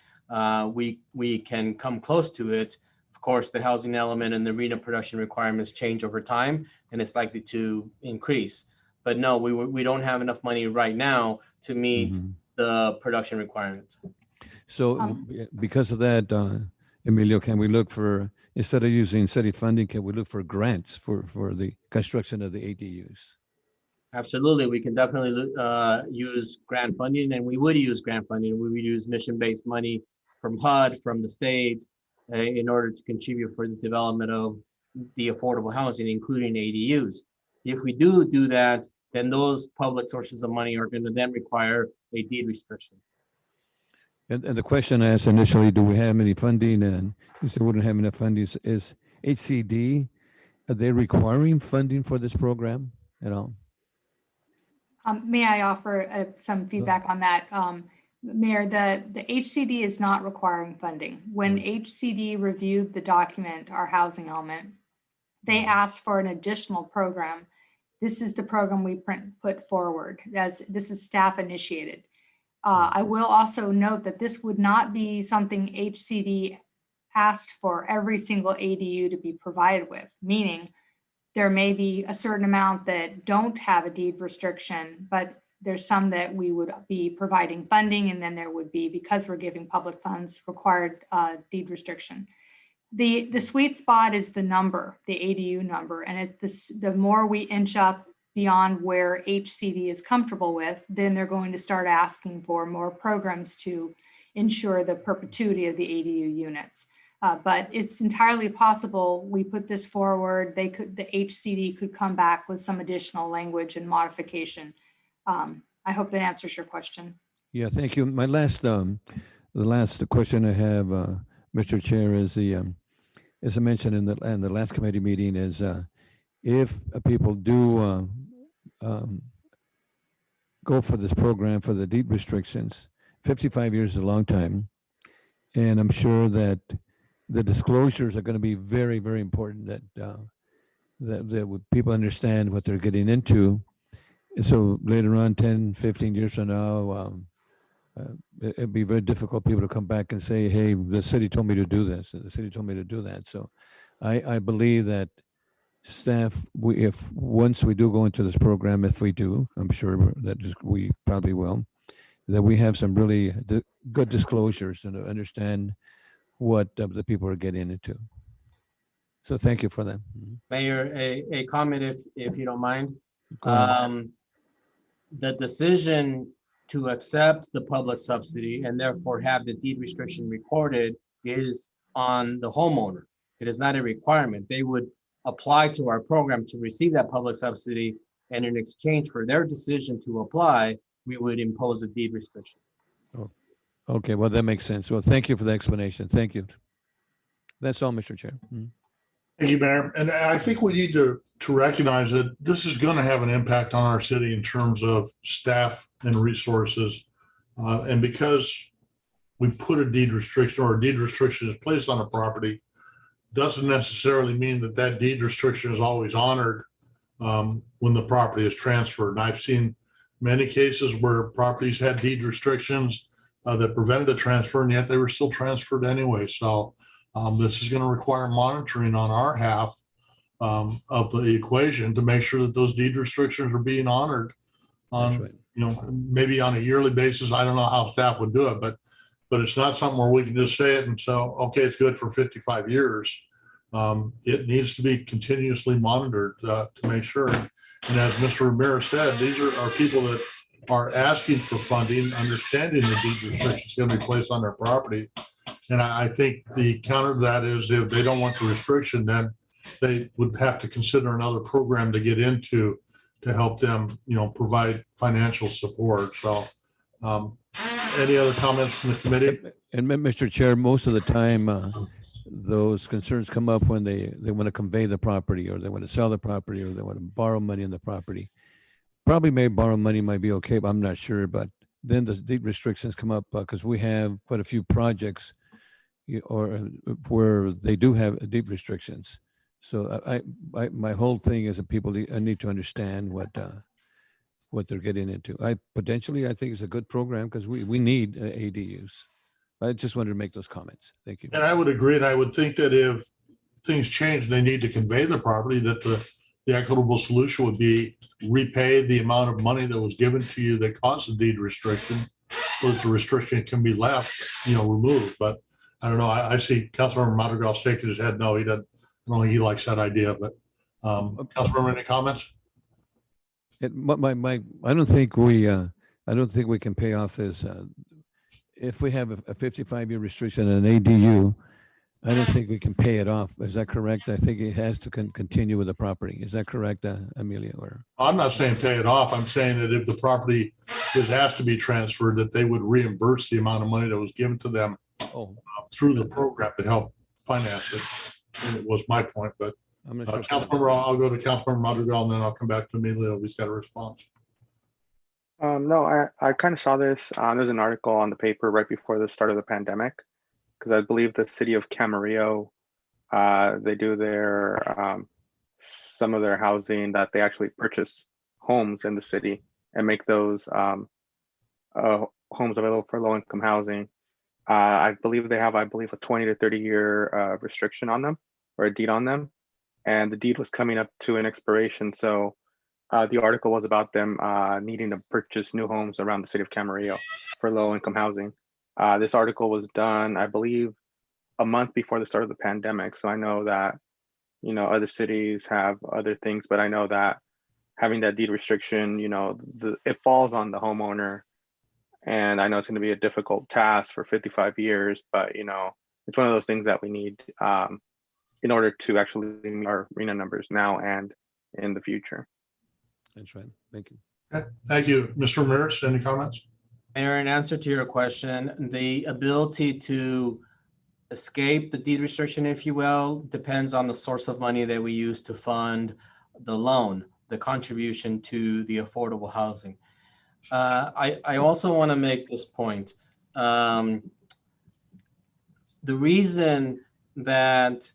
Speaker 7: we can come close to it. Of course, the housing element and the RENA production requirements change over time, and it's likely to increase. But no, we don't have enough money right now to meet the production requirements.
Speaker 5: So because of that, Emilio, can we look for, instead of using city funding, can we look for grants for the construction of the ADUs?
Speaker 7: Absolutely, we can definitely use grant funding, and we would use grant funding. We would use mission-based money from HUD, from the state, in order to contribute for the development of the affordable housing, including ADUs. If we do that, then those public sources of money are going to then require a deed restriction.
Speaker 5: And the question I asked initially, do we have any funding? And you said we wouldn't have enough funding. Is HCD, are they requiring funding for this program at all?
Speaker 13: May I offer some feedback on that? Mayor, the HCD is not requiring funding. When HCD reviewed the document, our housing element, they asked for an additional program. This is the program we put forward, as this is staff initiated. I will also note that this would not be something HCD asked for every single ADU to be provided with, meaning there may be a certain amount that don't have a deed restriction, but there's some that we would be providing funding, and then there would be, because we're giving public funds, required deed restriction. The sweet spot is the number, the ADU number, and the more we inch up beyond where HCD is comfortable with, then they're going to start asking for more programs to ensure the perpetuity of the ADU units. But it's entirely possible we put this forward, the HCD could come back with some additional language and modification. I hope that answers your question.
Speaker 5: Yeah, thank you. My last, the last question I have, Mr. Chair, is as I mentioned in the last committee meeting, is if people do go for this program for the deed restrictions, 55 years is a long time, and I'm sure that the disclosures are going to be very, very important. That people understand what they're getting into. So later on, 10, 15 years from now, it'd be very difficult for people to come back and say, hey, the city told me to do this, and the city told me to do that. So I believe that staff, if once we do go into this program, if we do, I'm sure that we probably will, that we have some really good disclosures and understand what the people are getting into. So thank you for that.
Speaker 7: Mayor, a comment if you don't mind.
Speaker 5: Go ahead.
Speaker 7: The decision to accept the public subsidy and therefore have the deed restriction recorded is on the homeowner. It is not a requirement. They would apply to our program to receive that public subsidy, and in exchange for their decision to apply, we would impose a deed restriction.
Speaker 5: Oh, okay, well, that makes sense. Well, thank you for the explanation. Thank you. That's all, Mr. Chair.
Speaker 1: Thank you, Mayor. And I think we need to recognize that this is going to have an impact on our city in terms of staff and resources. And because we put a deed restriction or a deed restriction is placed on a property, doesn't necessarily mean that that deed restriction is always honored when the property is transferred. And I've seen many cases where properties had deed restrictions that prevented the transfer, and yet they were still transferred anyway. So this is going to require monitoring on our half of the equation to make sure that those deed restrictions are being honored on,
Speaker 5: right.
Speaker 1: Maybe on a yearly basis. I don't know how staff would do it, but it's not something where we can just say it and so, okay, it's good for 55 years. It needs to be continuously monitored to make sure. And as Mr. Ramirez said, these are people that are asking for funding, understanding the deed restrictions going to be placed on their property. And I think the counter to that is if they don't want the restriction, then they would have to consider another program to get into to help them, provide financial support. So any other comments from the committee?
Speaker 5: And Mr. Chair, most of the time, those concerns come up when they want to convey the property, or they want to sell the property, or they want to borrow money in the property. Probably may borrow money might be okay, but I'm not sure. But then the deed restrictions come up because we have quite a few projects where they do have deed restrictions. So my whole thing is that people need to understand what they're getting into. I think it's a good program because we need ADUs. I just wanted to make those comments. Thank you.
Speaker 1: And I would agree. And I would think that if things change, they need to convey the property, that the equitable solution would be repay the amount of money that was given to you that caused the deed restriction, so that the restriction can be left, removed. But I don't know. I see Councilmember Madrigal shaking his head. No, he doesn't. I don't think he likes that idea. But Councilmember, any comments?
Speaker 5: I don't think we can pay off this. If we have a 55-year restriction on an ADU, I don't think we can pay it off. Is that correct? I think it has to continue with the property. Is that correct, Amelia? Or
Speaker 1: I'm not saying pay it off. I'm saying that if the property is asked to be transferred, that they would reimburse the amount of money that was given to them through the program to help finance it. And it was my point, but
Speaker 5: I'm not sure.
Speaker 1: Councilmember, I'll go to Councilmember Madrigal, and then I'll come back to Amelia if he's got a response.
Speaker 6: No, I kind of saw this. There's an article on the paper right before the start of the pandemic, because I believe the city of Camarillo, they do their some of their housing that they actually purchase homes in the city and make those homes available for low-income housing. I believe they have, a 20 to 30 year restriction on them, or a deed on them, and the deed was coming up to an expiration. So the article was about them needing to purchase new homes around the city of Camarillo for low-income housing. This article was done, I believe, a month before the start of the pandemic. So I know that, other cities have other things, but I know that having that deed restriction, it falls on the homeowner. And I know it's going to be a difficult task for 55 years, but, it's one of those things that we need in order to actually meet our RHNA numbers now and in the future.
Speaker 5: That's right. Thank you.
Speaker 1: Okay, thank you. Mr. Ramirez, any comments?
Speaker 7: Mayor, in answer to your question, the ability to escape the deed restriction, if you will, depends on the source of money that we use to fund the loan, the contribution to the affordable housing. I also want to make this point. The reason that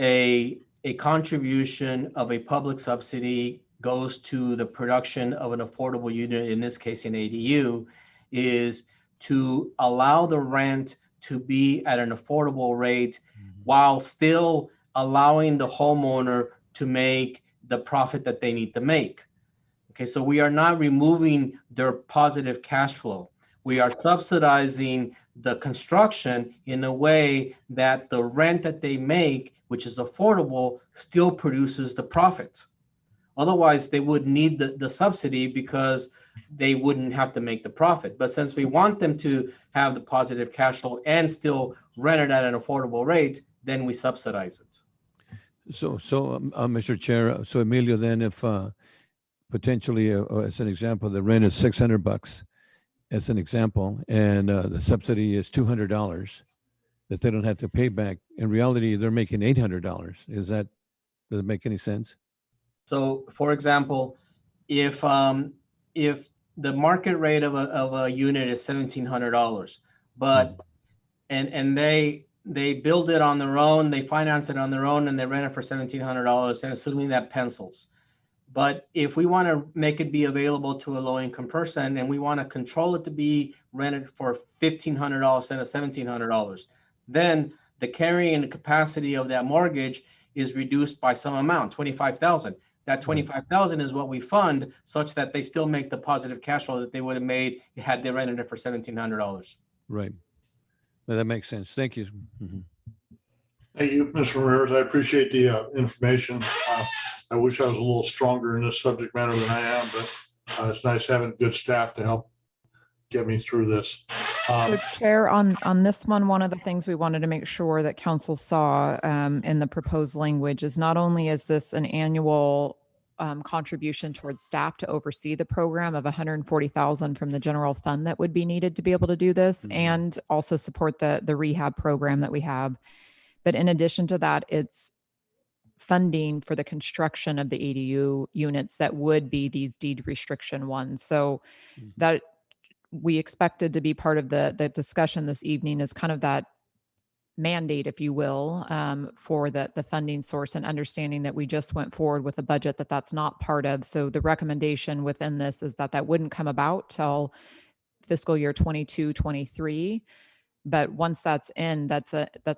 Speaker 7: a contribution of a public subsidy goes to the production of an affordable unit, in this case an ADU, is to allow the rent to be at an affordable rate while still allowing the homeowner to make the profit that they need to make. Okay, so we are not removing their positive cash flow. We are subsidizing the construction in a way that the rent that they make, which is affordable, still produces the profits. Otherwise, they would need the subsidy because they wouldn't have to make the profit. But since we want them to have the positive cash flow and still rent it at an affordable rate, then we subsidize it.
Speaker 5: So, Mr. Chair, so Emilio, then if potentially, as an example, the rent is $600, as an example, and the subsidy is $200 that they don't have to pay back. In reality, they're making $800. Does it make any sense? So,
Speaker 7: for example, if the market rate of a unit is $1,700, but and they build it on their own, they finance it on their own, and they rent it for $1,700, and assuming that pencils. But if we want to make it be available to a low-income person and we want to control it to be rented for $1,500 instead of $1,700, then the carrying capacity of that mortgage is reduced by some amount, $25,000. That $25,000 is what we fund, such that they still make the positive cash flow that they would have made had they rented it for $1,700.
Speaker 5: Right. Well, that makes sense. Thank you.
Speaker 1: Thank you, Mr. Ramirez. I appreciate the information. I wish I was a little stronger in this subject matter than I am, but it's nice having good staff to help get me through this.
Speaker 12: So Chair, on this one of the things we wanted to make sure that council saw in the proposed language is not only is this an annual contribution towards staff to oversee the program of $140,000 from the general fund that would be needed to be able to do this, and also support the rehab program that we have. But in addition to that, it's funding for the construction of the ADU units that would be these deed restriction ones. So that we expected to be part of the discussion this evening is kind of that mandate, if you will, for the funding source, and understanding that we just went forward with a budget that's not part of. So the recommendation within this is that wouldn't come about till fiscal year 22-23. But once that's in, that's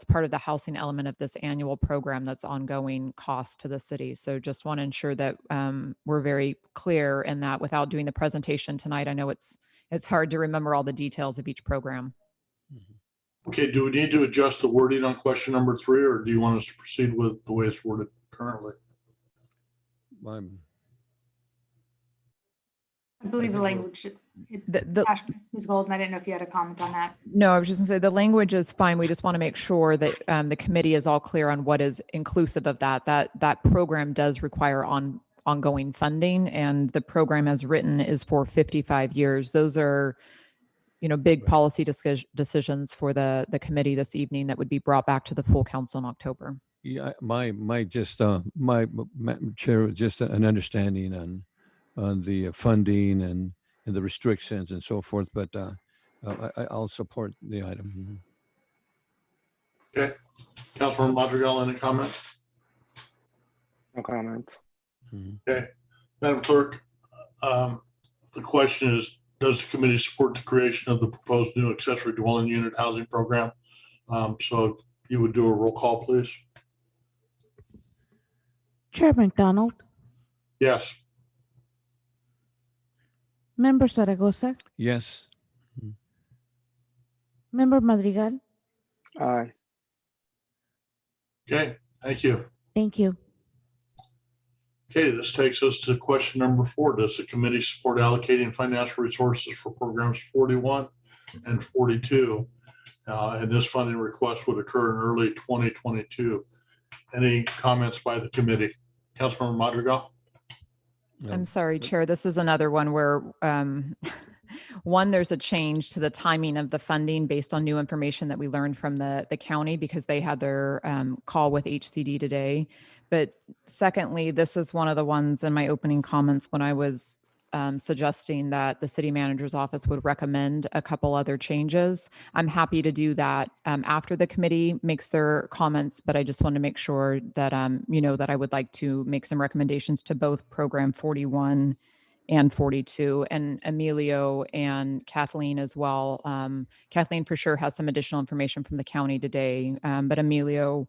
Speaker 12: part of the housing element of this annual program that's ongoing cost to the city. So just want to ensure that we're very clear in that without doing the presentation tonight. I know it's hard to remember all the details of each program.
Speaker 1: Okay, do we need to adjust the wording on question number 3, or do you want us to proceed with the way it's worded currently?
Speaker 13: I believe the language, Ms. Golden, I didn't know if you had a comment on that.
Speaker 12: No, I was just gonna say the language is fine. We just want to make sure that the committee is all clear on what is inclusive of that program does require ongoing funding, and the program as written is for 55 years. Those are, big policy decisions for the committee this evening that would be brought back to the full council in October.
Speaker 5: Yeah, my chair, just an understanding on the funding and the restrictions and so forth, but I'll support the item.
Speaker 1: Okay, Councilman Madrigal, any comments?
Speaker 6: No comments.
Speaker 1: Okay, Madam Clerk, the question is, does the committee support the creation of the proposed new accessory dwelling unit housing program? So you would do a roll call, please.
Speaker 2: Chair McDonald,
Speaker 1: Yes.
Speaker 2: Member Zaragoza,
Speaker 5: Yes.
Speaker 2: Member Madrigal.
Speaker 6: Aye.
Speaker 1: Okay, thank you.
Speaker 2: Thank you.
Speaker 1: Okay, this takes us to question number 4. Does the committee support allocating financial resources for programs 41 and 42? And this funding request would occur in early 2022. Any comments by the committee? Councilmember Madrigal?
Speaker 12: I'm sorry, Chair. This is another one where, one, there's a change to the timing of the funding based on new information that we learned from the county because they had their call with HCD today. But secondly, this is one of the ones in my opening comments when I was suggesting that the city manager's office would recommend a couple other changes. I'm happy to do that after the committee makes their comments, but I just want to make sure that that I would like to make some recommendations to both program 41 and 42, and Emilio and Kathleen as well. Kathleen for sure has some additional information from the county today, but Emilio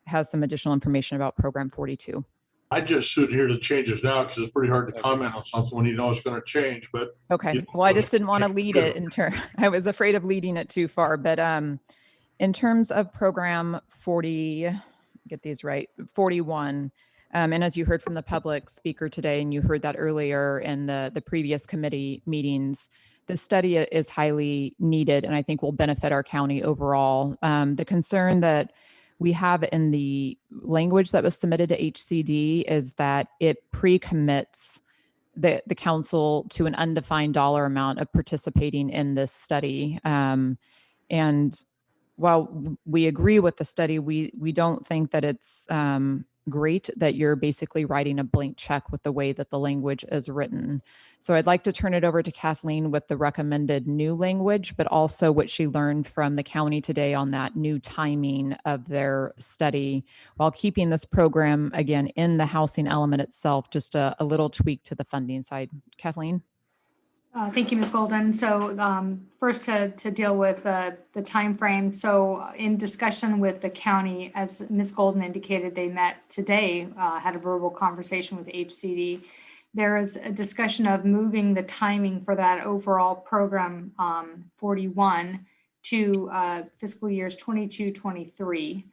Speaker 12: has some additional information about program 42.
Speaker 1: I just soon hear the changes now because it's pretty hard to comment on something when you know it's going to change. But
Speaker 12: Okay, well, I just didn't want to lead it in turn. I was afraid of leading it too far. But in terms of program 40, get these right, 41, and as you heard from the public speaker today, and you heard that earlier in the previous committee meetings, the study is highly needed, and I think will benefit our county overall. The concern that we have in the language that was submitted to HCD is that it pre-commits the council to an undefined dollar amount of participating in this study. And while we agree with the study, we don't think that it's great that you're basically writing a blank check with the way that the language is written. So I'd like to turn it over to Kathleen with the recommended new language, but also what she learned from the county today on that new timing of their study, while keeping this program, again, in the housing element itself, just a little tweak to the funding side. Kathleen?
Speaker 13: Thank you, Ms. Golden. So first to deal with the time frame. So in discussion with the county, as Ms. Golden indicated, they met today, had a verbal conversation with HCD. There is a discussion of moving the timing for that overall program 41 to fiscal years 22, 23.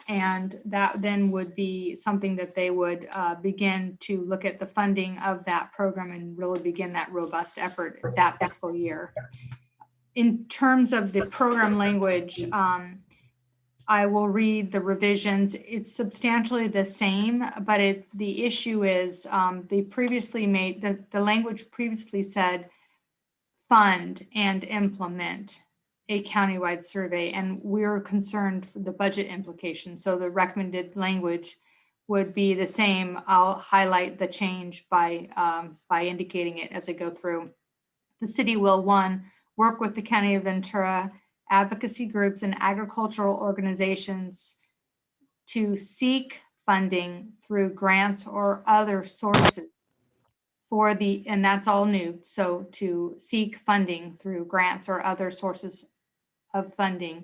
Speaker 13: And that then would be something that they would begin to look at the funding of that program and really begin that robust effort that fiscal year. In terms of the program language, I will read the revisions. It's substantially the same, but the issue is they previously made, the language previously said fund and implement a countywide survey, and we're concerned for the budget implications. So the recommended language would be the same. I'll highlight the change by indicating it as I go through. The city will, one, work with the County of Ventura, advocacy groups, and agricultural organizations to seek funding through grants or other sources for the, and that's all new. So to seek funding through grants or other sources of funding,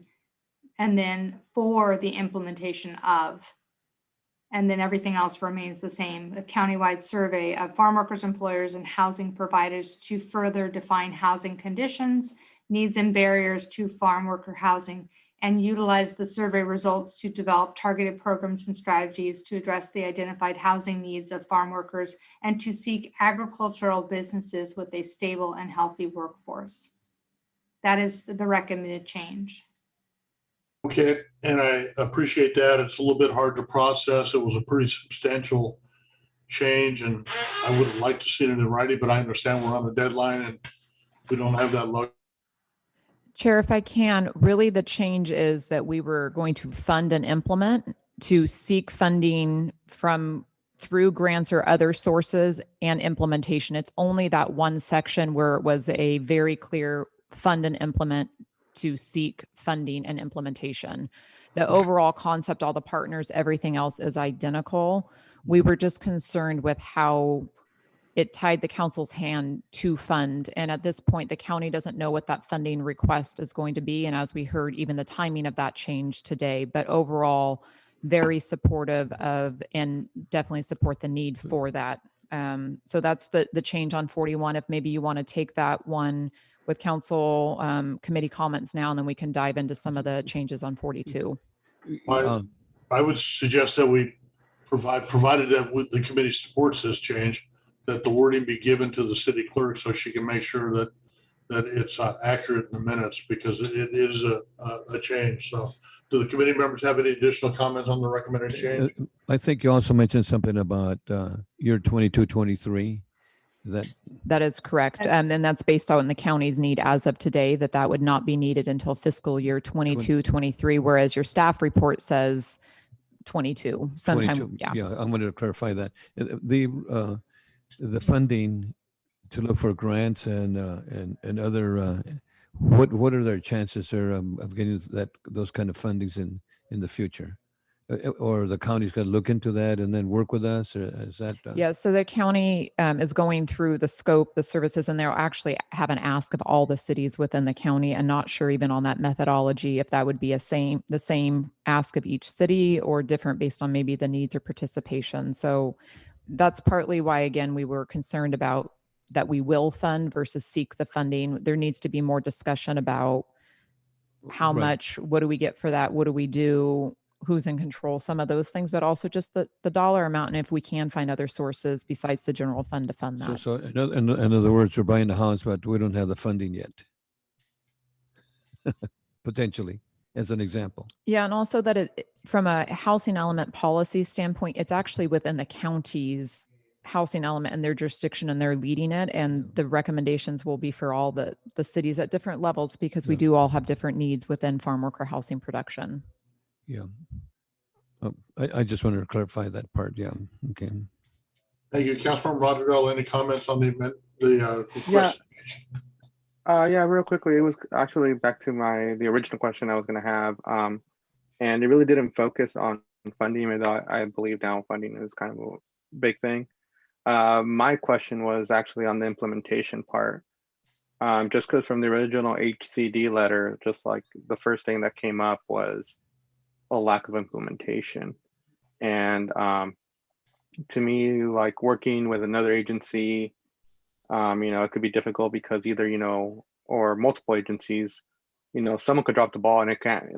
Speaker 13: and then for the implementation of, and then everything else remains the same. A countywide survey of farm workers, employers, and housing providers to further define housing conditions, needs, and barriers to farm worker housing, and utilize the survey results to develop targeted programs and strategies to address the identified housing needs of farm workers and to seek agricultural businesses with a stable and healthy workforce. That is the recommended change.
Speaker 1: Okay, and I appreciate that. It's a little bit hard to process. It was a pretty substantial change, and I would have liked to see it in writing, but I understand we're on a deadline and we don't have that luck.
Speaker 12: Chair, if I can, really the change is that we were going to fund and implement to seek funding through grants or other sources and implementation. It's only that one section where it was a very clear fund and implement to seek funding and implementation. The overall concept, all the partners, everything else is identical. We were just concerned with how it tied the council's hand to fund. And at this point, the county doesn't know what that funding request is going to be. And as we heard, even the timing of that changed today. But overall, very supportive of and definitely support the need for that. So that's the change on 41. If maybe you want to take that one with council committee comments now, and then we can dive into some of the changes on 42.
Speaker 1: I would suggest that we provided that the committee supports this change, that the wording be given to the city clerk so she can make sure that it's accurate in the minutes, because it is a change. So Do the committee members have any additional comments on the recommended change?
Speaker 5: I think you also mentioned something about year 22, 23.
Speaker 12: That is correct. And that's based on the county's need as of today, that would not be needed until fiscal year 22, 23, whereas your staff report says 22 sometime.
Speaker 5: 22.
Speaker 12: Yeah.
Speaker 5: Yeah, I wanted to clarify that. The funding to look for grants and other, what are their chances there of getting those kind of fundings in the future? Or the county's got to look into that and then work with us? Or is that?
Speaker 12: Yeah, so the county is going through the scope, the services, and they'll actually have an ask of all the cities within the county, and not sure even on that methodology if that would be the same ask of each city or different based on maybe the needs or participation. So that's partly why, again, we were concerned about that we will fund versus seek the funding. There needs to be more discussion about how much, what do we get for that? What do we do? Who's in control, some of those things, but also just the dollar amount. And if we can find other sources besides the general fund to fund that.
Speaker 5: So in other words, we're buying the house, but we don't have the funding yet. Potentially, as an example.
Speaker 12: Yeah. And also that from a housing element policy standpoint, it's actually within the county's housing element and their jurisdiction, and they're leading it. And the recommendations will be for all the cities at different levels, because we do all have different needs within farm worker housing production.
Speaker 5: Yeah. I just wanted to clarify that part. Yeah. Okay.
Speaker 1: Thank you. Councilmember Madrigal, any comments on the
Speaker 6: question? Yeah, real quickly, it was actually back to the original question I was going to have. And it really didn't focus on funding, even though I believe now funding is kind of a big thing. My question was actually on the implementation part. Just because from the original HCD letter, just like the first thing that came up was a lack of implementation. And to me, like working with another agency, it could be difficult because either, or multiple agencies, someone could drop the ball and it can't,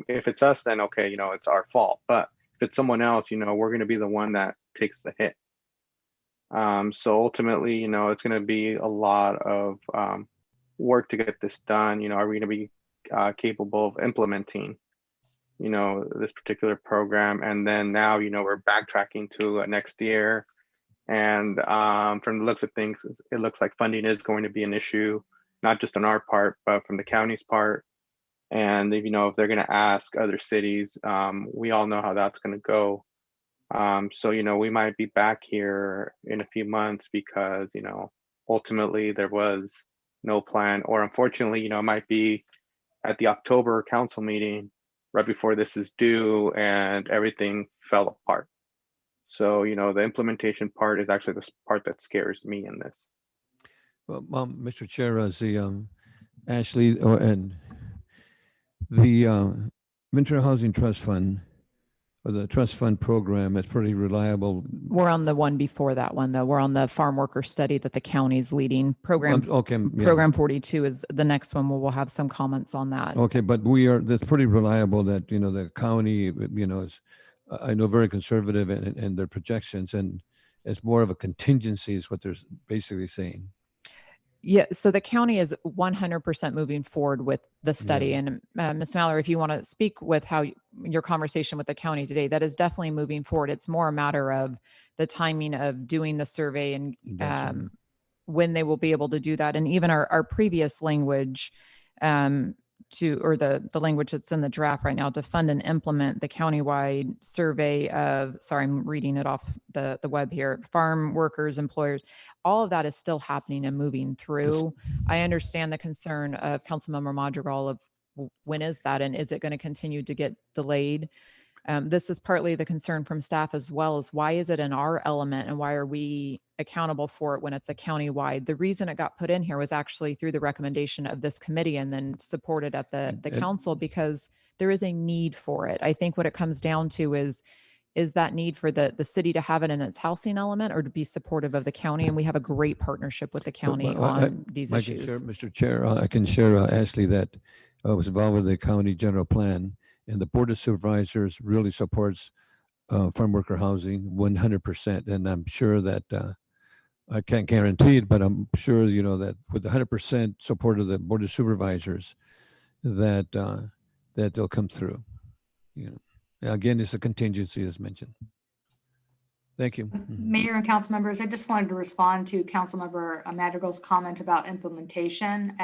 Speaker 6: if it's us, then okay, it's our fault. But if it's someone else, we're going to be the one that takes the hit. So ultimately, it's going to be a lot of work to get this done. Are we going to be capable of implementing this particular program? And then now, we're backtracking to next year. And from the looks of things, it looks like funding is going to be an issue, not just on our part, but from the county's part. And if they're going to ask other cities, we all know how that's going to go. So, we might be back here in a few months because, ultimately there was no plan, or unfortunately, it might be at the October council meeting right before this is due and everything fell apart. So, the implementation part is actually the part that scares me in this.
Speaker 5: Well, Mr. Chair, Ashley, and the Venture Housing Trust Fund, or the trust fund program, is pretty reliable.
Speaker 12: We're on the one before that one, though. We're on the farm worker study that the county's leading. Program 42 is the next one where we'll have some comments on that.
Speaker 5: Okay, but that's pretty reliable that, the county, is, I know, very conservative in their projections, and it's more of a contingency is what they're basically saying.
Speaker 12: Yeah, so the county is 100% moving forward with the study. Yeah. And Ms. Mallory, if you want to speak with how your conversation with the county today, that is definitely moving forward. It's more a matter of the timing of doing the survey and when they will be able to do that. And even our previous language the language that's in the draft right now to fund and implement the countywide survey of, sorry, I'm reading it off the web here, farm workers, employers, all of that is still happening and moving through. I understand the concern of Councilmember Madrigal of when is that and is it going to continue to get delayed? This is partly the concern from staff as well, as why is it in our element and why are we accountable for it when it's a countywide? The reason it got put in here was actually through the recommendation of this committee and then supported at the council because there is a need for it. I think what it comes down to is that need for the city to have it in its housing element or to be supportive of the county. And we have a great partnership with the county on these issues.
Speaker 5: Mr. Chair, I can share, Ashley, that I was involved with the county general plan. And the Board of Supervisors really supports farm worker housing 100%. And I'm sure that, I can't guarantee it, but I'm sure, that with the 100% support of the Board of Supervisors, that they'll come through. you know, again, it's a contingency as mentioned. Thank you. Mhm.
Speaker 13: Mayor and council members, I just wanted to respond to Councilmember Madrigal's comment about implementation.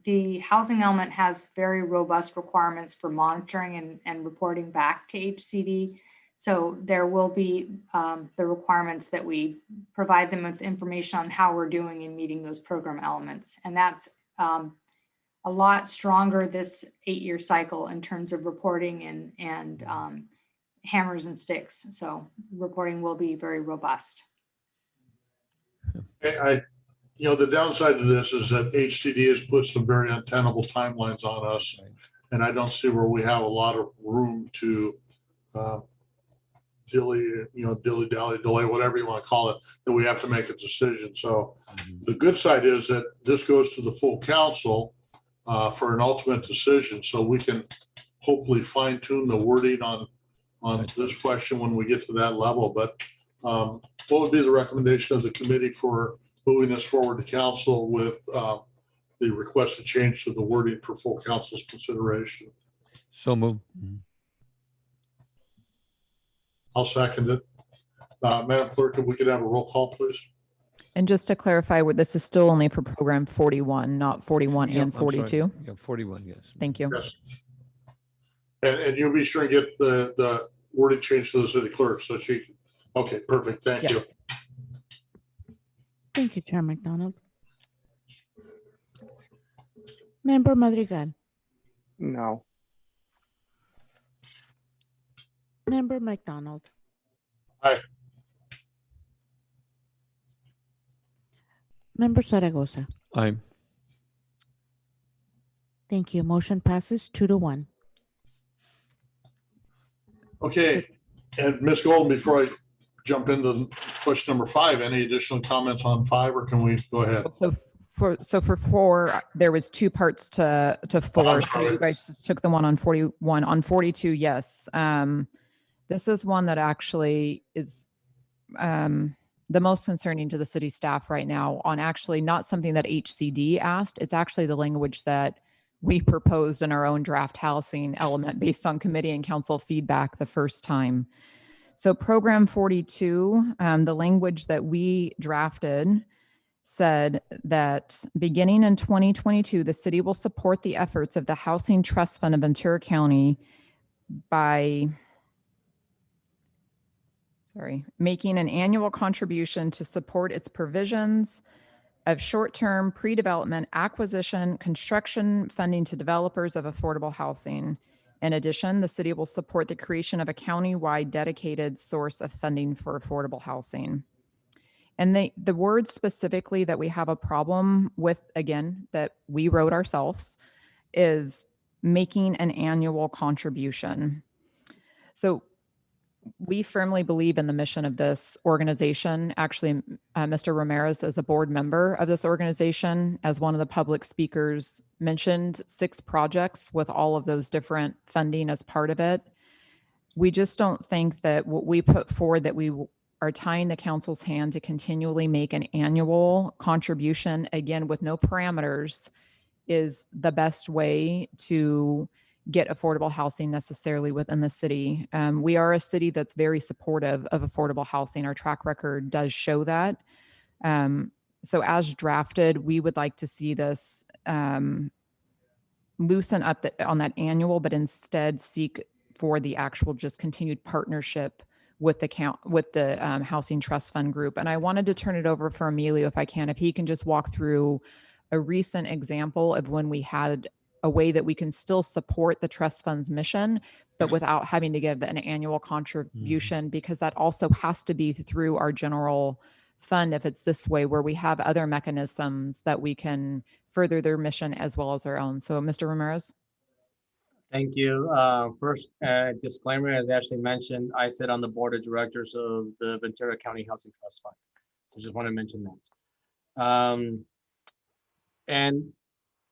Speaker 13: The housing element has very robust requirements for monitoring and reporting back to HCD. So there will be the requirements that we provide them with information on how we're doing in meeting those program elements. And that's a lot stronger this 8-year cycle in terms of reporting and hammers and sticks. So reporting will be very robust.
Speaker 1: You know, the downside to this is that HCD has put some very untenable timelines on us.
Speaker 5: Right.
Speaker 1: And I don't see where we have a lot of room to dilly-dally, delay, whatever you want to call it, that we have to make a decision. So the good side is that this goes to the full council for an ultimate decision. So we can hopefully fine tune the wording on this question when we get to that level. But what would be the recommendation of the committee for moving this forward to council with the request to change to the wording for full council's consideration?
Speaker 5: So move.
Speaker 1: I'll second it. Madam Clerk, if we could have a roll call, please.
Speaker 12: And just to clarify, this is still only for program 41, not 41
Speaker 5: Yep,
Speaker 12: and
Speaker 5: I'm sorry.
Speaker 12: 42.
Speaker 5: Yeah, 41, yes.
Speaker 12: Thank you.
Speaker 1: Yes. And you'll be sure and get the wording changed to the city clerk so she can. Okay, perfect. Thank you.
Speaker 12: Yes.
Speaker 2: Thank you, Chair McDonald. Member Madrigal.
Speaker 6: No.
Speaker 2: Member McDonald.
Speaker 1: Aye.
Speaker 2: Member Zaragoza.
Speaker 5: Aye.
Speaker 2: Thank you. Motion passes 2-1.
Speaker 1: Okay, and Ms. Golden, before I jump into question number 5, any additional comments on 5, or can we go ahead?
Speaker 12: So for 4, there was 2 parts to 4. So you guys just took the one on 41. On 42, yes. This is one that actually is the most concerning to the city staff right now, on actually not something that HCD asked. It's actually the language that we proposed in our own draft housing element based on committee and council feedback the first time. So program 42, the language that we drafted said that beginning in 2022, the city will support the efforts of the Housing Trust Fund of Ventura County by making an annual contribution to support its provisions of short-term pre-development acquisition, construction funding to developers of affordable housing. In addition, the city will support the creation of a county-wide dedicated source of funding for affordable housing. And the word specifically that we have a problem with, again, that we wrote ourselves, is making an annual contribution. So we firmly believe in the mission of this organization. Actually, Mr. Ramirez, as a board member of this organization, as one of the public speakers, mentioned 6 projects with all of those different funding as part of it. We just don't think that what we put forward, that we are tying the council's hand to continually make an annual contribution, again, with no parameters, is the best way to get affordable housing necessarily within the city. We are a city that's very supportive of affordable housing. Our track record does show that. So as drafted, we would like to see this loosen up on that annual, but instead seek for the actual just continued partnership with the Housing Trust Fund group. And I wanted to turn it over for Emilio, if I can, if he can just walk through a recent example of when we had a way that we can still support the trust fund's mission, but without having to give an annual contribution, because that also has to be through our general fund if it's this way, where we have other mechanisms that we can further their mission as well as our own. So Mr. Ramirez.
Speaker 7: Thank you. First, disclaimer, as Ashley mentioned, I sit on the board of directors of the Ventura County Housing Trust Fund. So just want to mention that. And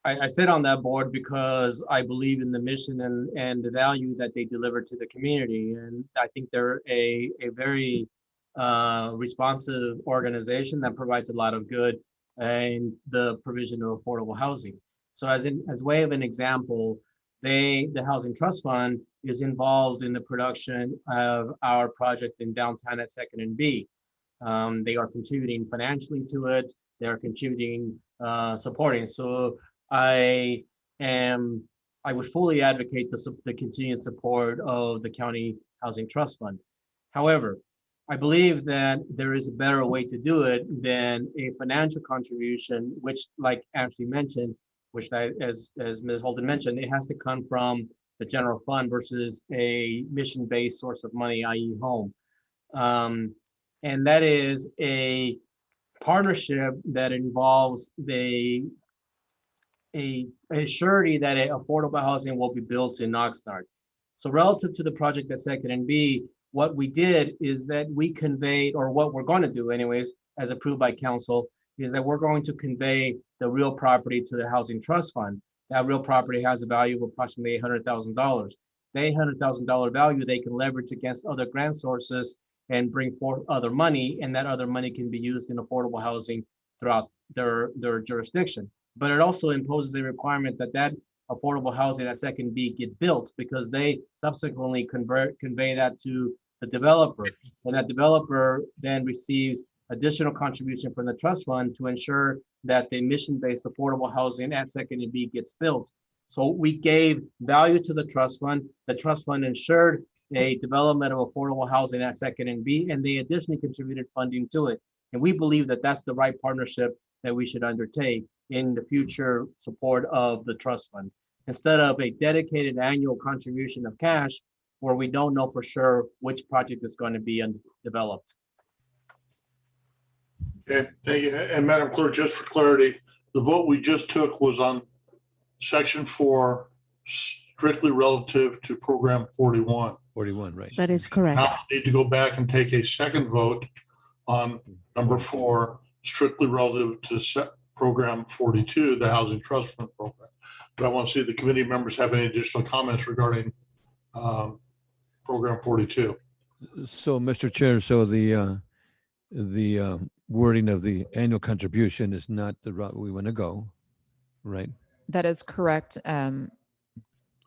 Speaker 7: I sit on that board because I believe in the mission and the value that they deliver to the community. And I think they're a very responsive organization that provides a lot of good in the provision of affordable housing. So as way of an example, the Housing Trust Fund is involved in the production of our project in downtown at 2nd and B. They are contributing financially to it. They are contributing, supporting. So I would fully advocate the continued support of the County Housing Trust Fund. However, I believe that there is a better way to do it than a financial contribution, which, like Ashley mentioned, which as Ms. Holden mentioned, it has to come from the general fund versus a mission-based source of money, i.e. home. And that is a partnership that involves a surety that affordable housing will be built in Oxnard. So relative to the project at 2nd and B, what we did is that we conveyed, or what we're going to do anyways, as approved by council, is that we're going to convey the real property to the Housing Trust Fund. That real property has a value of approximately $800,000. The $800,000 value they can leverage against other grant sources and bring forth other money, and that other money can be used in affordable housing throughout their jurisdiction. But it also imposes a requirement that affordable housing at 2nd B get built, because they subsequently convey that to the developer, and that developer then receives additional contribution from the trust fund to ensure that the mission-based affordable housing at 2nd and B gets built. So we gave value to the trust fund. The trust fund ensured a development of affordable housing at 2nd and B, and they additionally contributed funding to it. And we believe that that's the right partnership that we should undertake in the future support of the trust fund, instead of a dedicated annual contribution of cash where we don't know for sure which project is going to be developed.
Speaker 1: Okay, thank you. And Madam Clerk, just for clarity, the vote we just took was on section 4, strictly relative to program 41.
Speaker 5: 41, right.
Speaker 2: That is correct.
Speaker 1: Now we need to go back and take a second vote on number 4, strictly relative to program 42, the Housing Trust Fund program. But I want to see if the committee members have any additional comments regarding program 42.
Speaker 5: So, Mr. Chair, so the wording of the annual contribution is not the route we want to go, right?
Speaker 12: That is correct.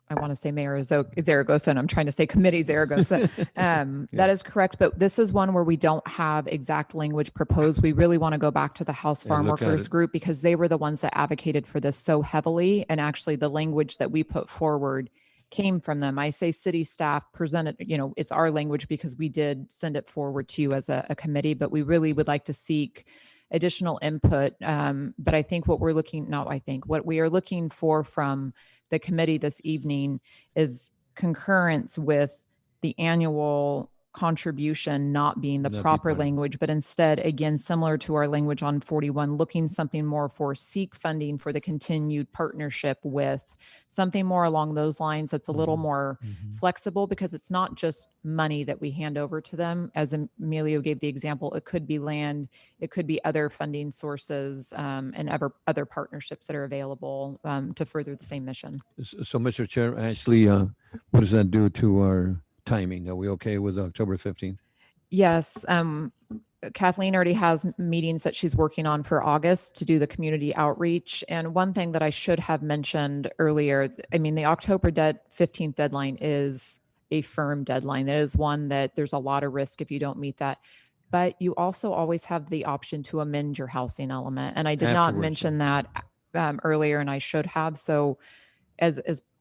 Speaker 12: I want to say Mayor Zaragoza, and I'm trying to say Committee Zaragoza. That is correct, but this is one where we don't have exact language proposed. We really want to go back to the House Farm Workers Group, because they were the ones that advocated for this so heavily, and actually the language that we put forward came from them. I say city staff presented, it's our language because we did send it forward to you as a committee, but we really would like to seek additional input. But I think what we are looking for from the committee this evening is concurrence with the annual contribution not being the proper language, but instead, again, similar to our language on 41, looking something more for seek funding for the continued partnership with something more along those lines that's a little more flexible, because it's not just money that we hand over to them. As Emilio gave the example, it could be land, it could be other funding sources, and other partnerships that are available to further the same mission.
Speaker 5: So, Mr. Chair, Ashley, what does that do to our timing? Are we okay with October 15th?
Speaker 12: Yes. Kathleen already has meetings that she's working on for August to do the community outreach. And one thing that I should have mentioned earlier, the October 15th deadline is a firm deadline. That is one that there's a lot of risk if you don't meet that. But you also always have the option to amend your housing element. And I did not mention that earlier, and I should have. So as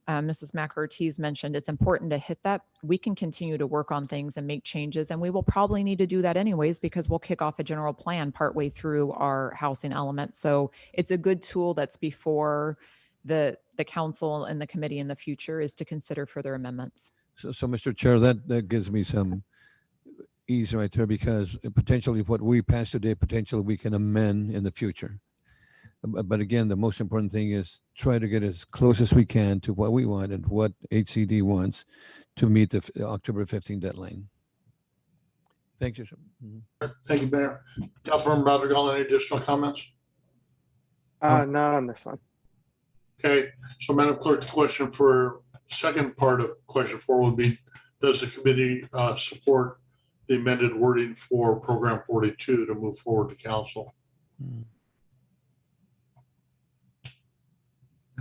Speaker 12: Mrs. Mac-Ortiz mentioned, it's important to hit that. We can continue to work on things and make changes, and we will probably need to do that anyways, because we'll kick off a general plan partway through our housing element. So it's a good tool that's before the council and the committee in the future is to consider further amendments.
Speaker 5: So Mr. Chair, that gives me some ease right there, because potentially what we pass today, potentially we can amend in the future. But again, the most important thing is try to get as close as we can to what we want and what HCD wants to meet the October 15th deadline. Thank you, sir.
Speaker 1: Thank you, Mayor. Councilmember Madrigal, any additional comments?
Speaker 6: Not on this one.
Speaker 1: Okay, so Madam Clerk, the question for second part of question 4 would be, does the committee support the amended wording for program 42 to move forward to council? And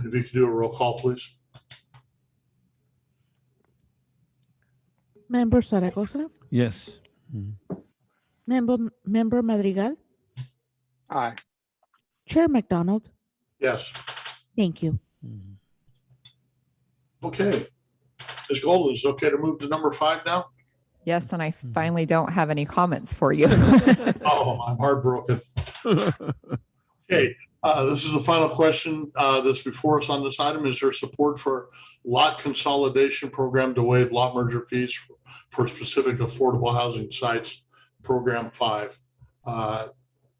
Speaker 1: if you could do a roll call, please.
Speaker 2: Member Zaragoza,
Speaker 5: Yes.
Speaker 2: Member Madrigal,
Speaker 6: Aye.
Speaker 2: Chair McDonald.
Speaker 1: Yes.
Speaker 2: Thank you.
Speaker 1: Okay. Ms. Golden, is it okay to move to number 5 now?
Speaker 12: Yes, and I finally don't have any comments for you.
Speaker 1: Oh, I'm heartbroken. Okay, this is the final question that's before us on this item. Is there support for lot consolidation program to waive lot merger fees for specific affordable housing sites, program 5?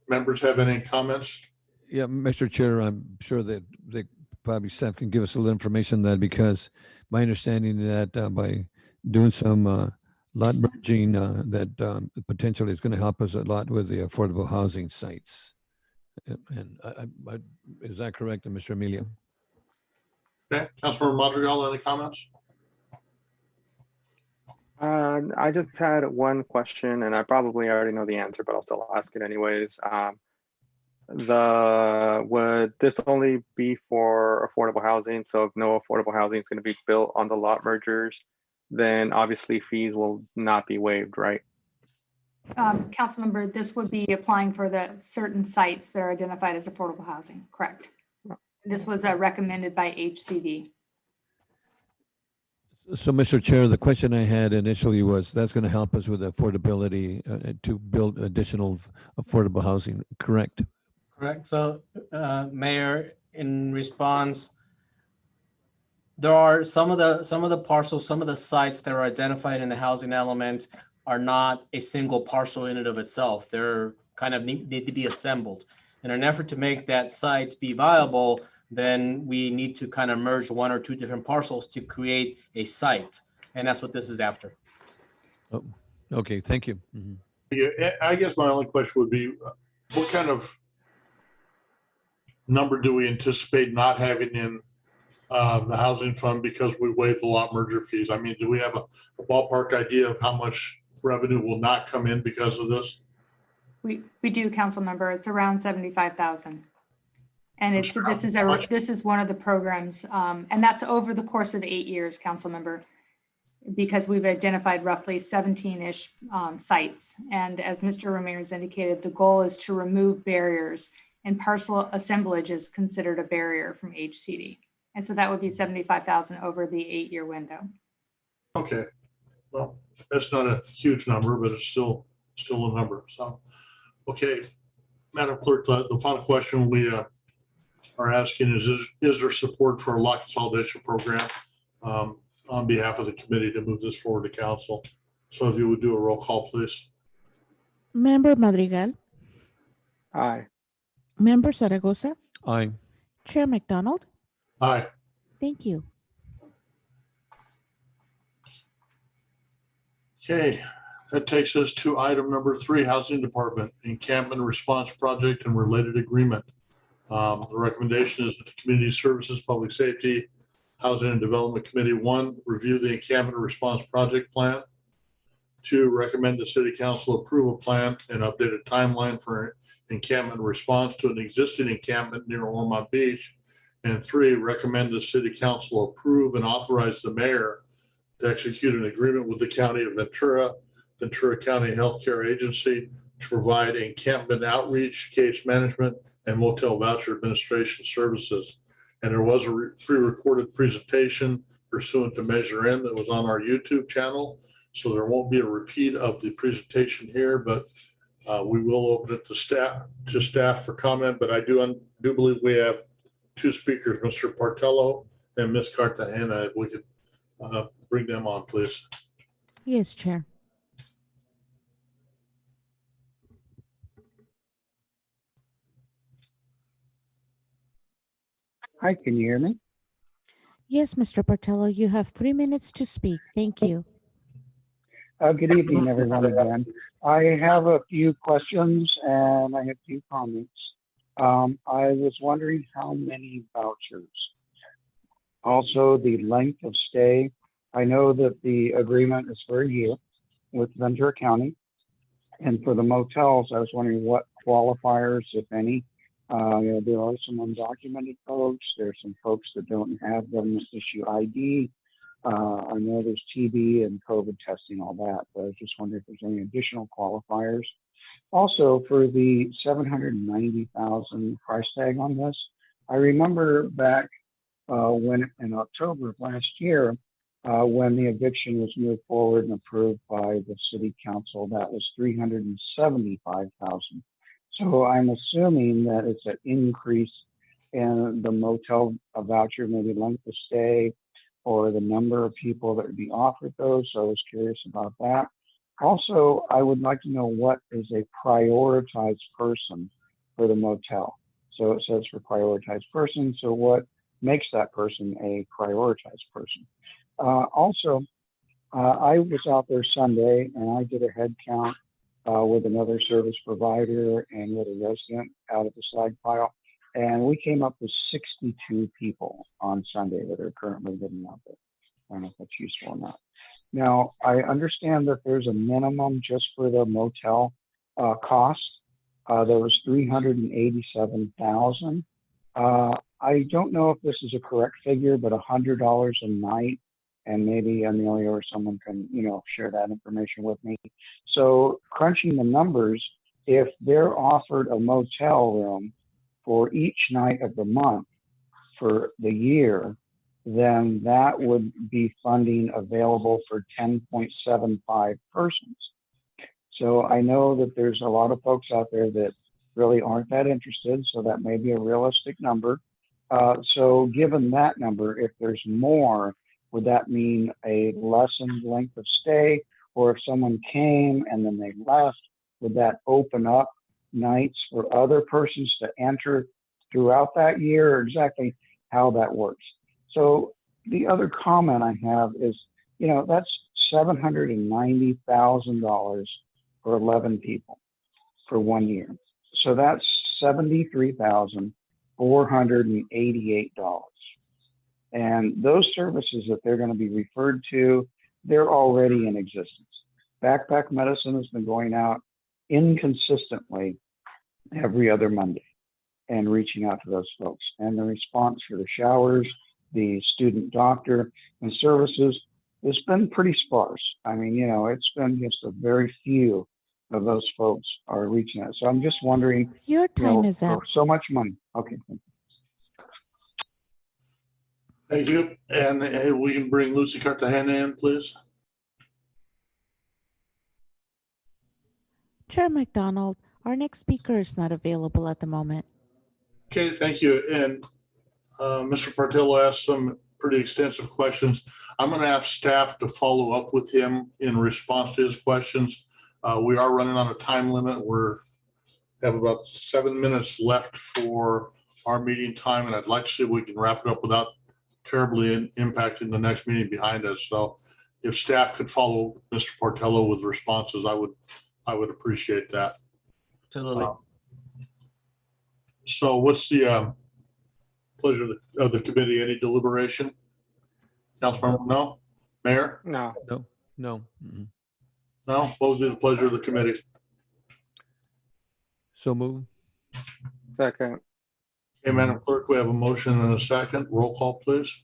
Speaker 1: Members have any comments?
Speaker 5: Yeah, Mr. Chair, I'm sure that they probably staff can give us a little information on that, because my understanding that by doing some lot merging, that potentially is going to help us a lot with the affordable housing sites. And is that correct, Mr. Emilio?
Speaker 1: Okay, Councilmember Madrigal, any comments?
Speaker 6: I just had one question, and I probably already know the answer, but I'll still ask it anyways. Would this only be for affordable housing? So if no affordable housing is going to be built on the lot mergers, then obviously fees will not be waived, right?
Speaker 13: Councilmember, this would be applying for the certain sites that are identified as affordable housing, correct? This was recommended by HCD.
Speaker 5: So, Mr. Chair, the question I had initially was, that's going to help us with affordability to build additional affordable housing, correct?
Speaker 7: Correct. So, Mayor, in response, there are some of the parcels, some of the sites that are identified in the housing element are not a single parcel in and of itself. They're kind of need to be assembled. In an effort to make that site be viable, then we need to kind of merge one or two different parcels to create a site. And that's what this is after.
Speaker 5: Oh, okay, thank you.
Speaker 1: Yeah, I guess my only question would be, what kind of number do we anticipate not having in the housing fund because we waived the lot merger fees? I mean, do we have a ballpark idea of how much revenue will not come in because of this?
Speaker 13: We do, council member. It's around 75,000. And this is one of the programs, and that's over the course of 8 years, council member, because we've identified roughly 17-ish sites. And as Mr. Ramirez indicated, the goal is to remove barriers, and parcel assemblage is considered a barrier from HCD. And so that would be 75,000 over the 8-year window.
Speaker 1: Okay, well, that's not a huge number, but it's still a number. So, okay, Madam Clerk, the final question we are asking is there support for a lot consolidation program on behalf of the committee to move this forward to council? So if you would do a roll call, please.
Speaker 2: Member Madrigal,
Speaker 6: Aye.
Speaker 2: Member Zaragoza,
Speaker 5: Aye.
Speaker 2: Chair McDonald.
Speaker 1: Aye.
Speaker 2: Thank you.
Speaker 1: Okay, that takes us to item number 3, Housing Department Encampment Response Project and related agreement. The recommendation is that the Community Services, Public Safety, Housing and Development Committee, 1, review the Encampment Response Project Plan. 2, recommend the City Council approve a plan and updated timeline for encampment response to an existing encampment near Ormont Beach. And 3, recommend the City Council approve and authorize the mayor to execute an agreement with the County of Ventura County Healthcare Agency to provide encampment outreach, case management, and motel voucher administration services. And there was a pre-recorded presentation pursuant to Measure N that was on our YouTube channel. So there won't be a repeat of the presentation here, but we will open it to staff for comment. But I do believe we have 2 speakers, Mr. Partello and Ms. Cartagena. If we could bring them on, please.
Speaker 2: Yes, Chair.
Speaker 3: Hi, can you hear me?
Speaker 2: Yes, Mr. Partello, you have 3 minutes to speak. Thank you.
Speaker 3: Good evening, everyone, again. I have a few questions and I have a few comments. I was wondering how many vouchers. Also, the length of stay. I know that the agreement is for a year with Ventura County. And for the motels, I was wondering what qualifiers, if any. There are some undocumented folks. There's some folks that don't have government issue ID. I know there's TB and COVID testing, all that, but I was just wondering if there's any additional qualifiers. Also, for the 790,000 price tag on this, I remember back when in October of last year, when the eviction was moved forward and approved by the city council, that was 375,000. So I'm assuming that it's an increase in the motel voucher, maybe length of stay, or the number of people that would be offered those. So I was curious about that. Also, I would like to know what is a prioritized person for the motel. So it says for prioritized person. So what makes that person a prioritized person? Also, I was out there Sunday and I did a head count with another service provider and with a resident out at the slag pile. And we came up with 62 people on Sunday that are currently living out there. I don't know if that's useful or not. Now, I understand that there's a minimum just for the motel cost. There was 387,000. I don't know if this is a correct figure, but $100 a night, and maybe Amelia or someone can, share that information with me. So crunching the numbers, if they're offered a motel room for each night of the month for the year, then that would be funding available for 10.75 persons. So I know that there's a lot of folks out there that really aren't that interested, so that may be a realistic number. So given that number, if there's more, would that mean a lessened length of stay? Or if someone came and then they left, would that open up nights for other persons to enter throughout that year, or exactly how that works? So the other comment I have is, that's $790,000 for 11 people for 1 year. So that's $73,488. And those services that they're going to be referred to, they're already in existence. Backpack Medicine has been going out inconsistently every other Monday and reaching out to those folks. And the response for the showers, the student doctor and services, it's been pretty sparse. I mean, it's been just a very few of those folks are reaching out. So I'm just wondering,
Speaker 2: Your time is up.
Speaker 3: for so much money. Okay.
Speaker 1: Thank you. And we can bring Lucy Cartagena in, please.
Speaker 2: Chair McDonald, our next speaker is not available at the moment.
Speaker 1: Okay, thank you. And Mr. Partillo asked some pretty extensive questions. I'm going to ask staff to follow up with him in response to his questions. We are running on a time limit. We have about 7 minutes left for our meeting time, and I'd like to see if we can wrap it up without terribly impacting the next meeting behind us. So if staff could follow Mr. Portillo with responses, I would appreciate that.
Speaker 7: Absolutely.
Speaker 1: So what's the pleasure of the committee? Any deliberation? Councilmember, no? Mayor?
Speaker 6: No.
Speaker 5: No. Mm-mm.
Speaker 1: No? What would be the pleasure of the committee?
Speaker 5: So move.
Speaker 6: Second.
Speaker 1: Okay, Madam Clerk, we have a motion and a second. Roll call, please.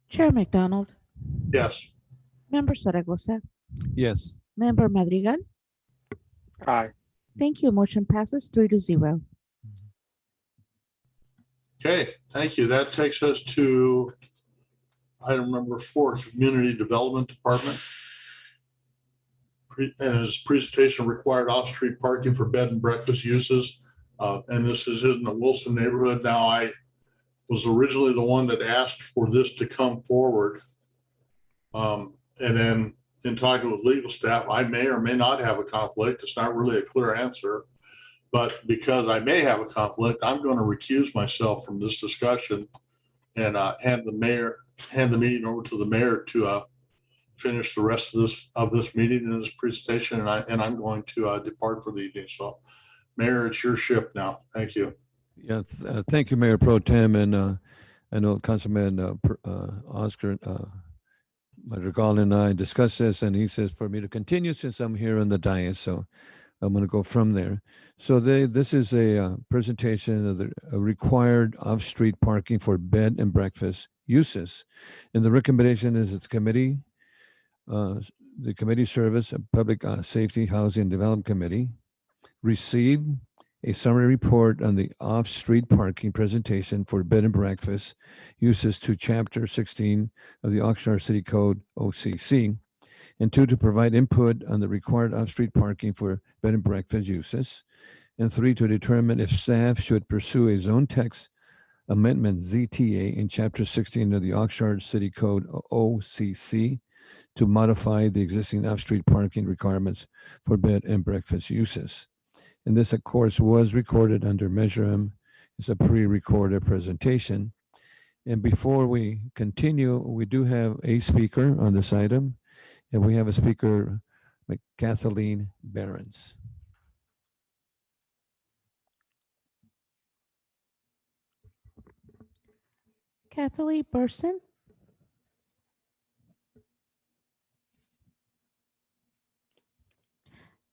Speaker 2: Chair McDonald,
Speaker 1: Yes.
Speaker 2: Member Zaragoza,
Speaker 5: Yes.
Speaker 2: Member Madrigal.
Speaker 6: Aye.
Speaker 2: Thank you. Motion passes 3-0.
Speaker 1: Okay, thank you. That takes us to item number 4, Community Development Department. And his presentation required off-street parking for bed and breakfast uses. And this is in the Wilson neighborhood. Now, I was originally the one that asked for this to come forward. And then in talking with legal staff, I may or may not have a conflict. It's not really a clear answer. But because I may have a conflict, I'm going to recuse myself from this discussion and hand the meeting over to the mayor to finish the rest of this meeting in his presentation, and I'm going to depart for the evening. So, Mayor, it's your ship now. Thank you.
Speaker 5: Yeah. Thank you, Mayor Pro Tem, and I know Councilman Oscar Madrigal and I discussed this, and he says for me to continue since I'm here on the dais. So I'm going to go from there. So this is a presentation of the required off-street parking for bed and breakfast uses. And the recommendation is that the committee service, Public Safety, Housing, and Development Committee, received a summary report on the off-street parking presentation for bed and breakfast uses to Chapter 16 of the Oxnard City Code, OCC, and two, to provide input on the required off-street parking for bed and breakfast uses, and three, to determine if staff should pursue a zone text amendment ZTA in Chapter 16 of the Oxnard City Code, OCC, to modify the existing off-street parking requirements for bed and breakfast uses. And this, of course, was recorded under Measure M. It's a pre-recorded presentation. And before we continue, we do have a speaker on this item, and we have a speaker, Kathleen Behrens.
Speaker 2: Kathleen Burson.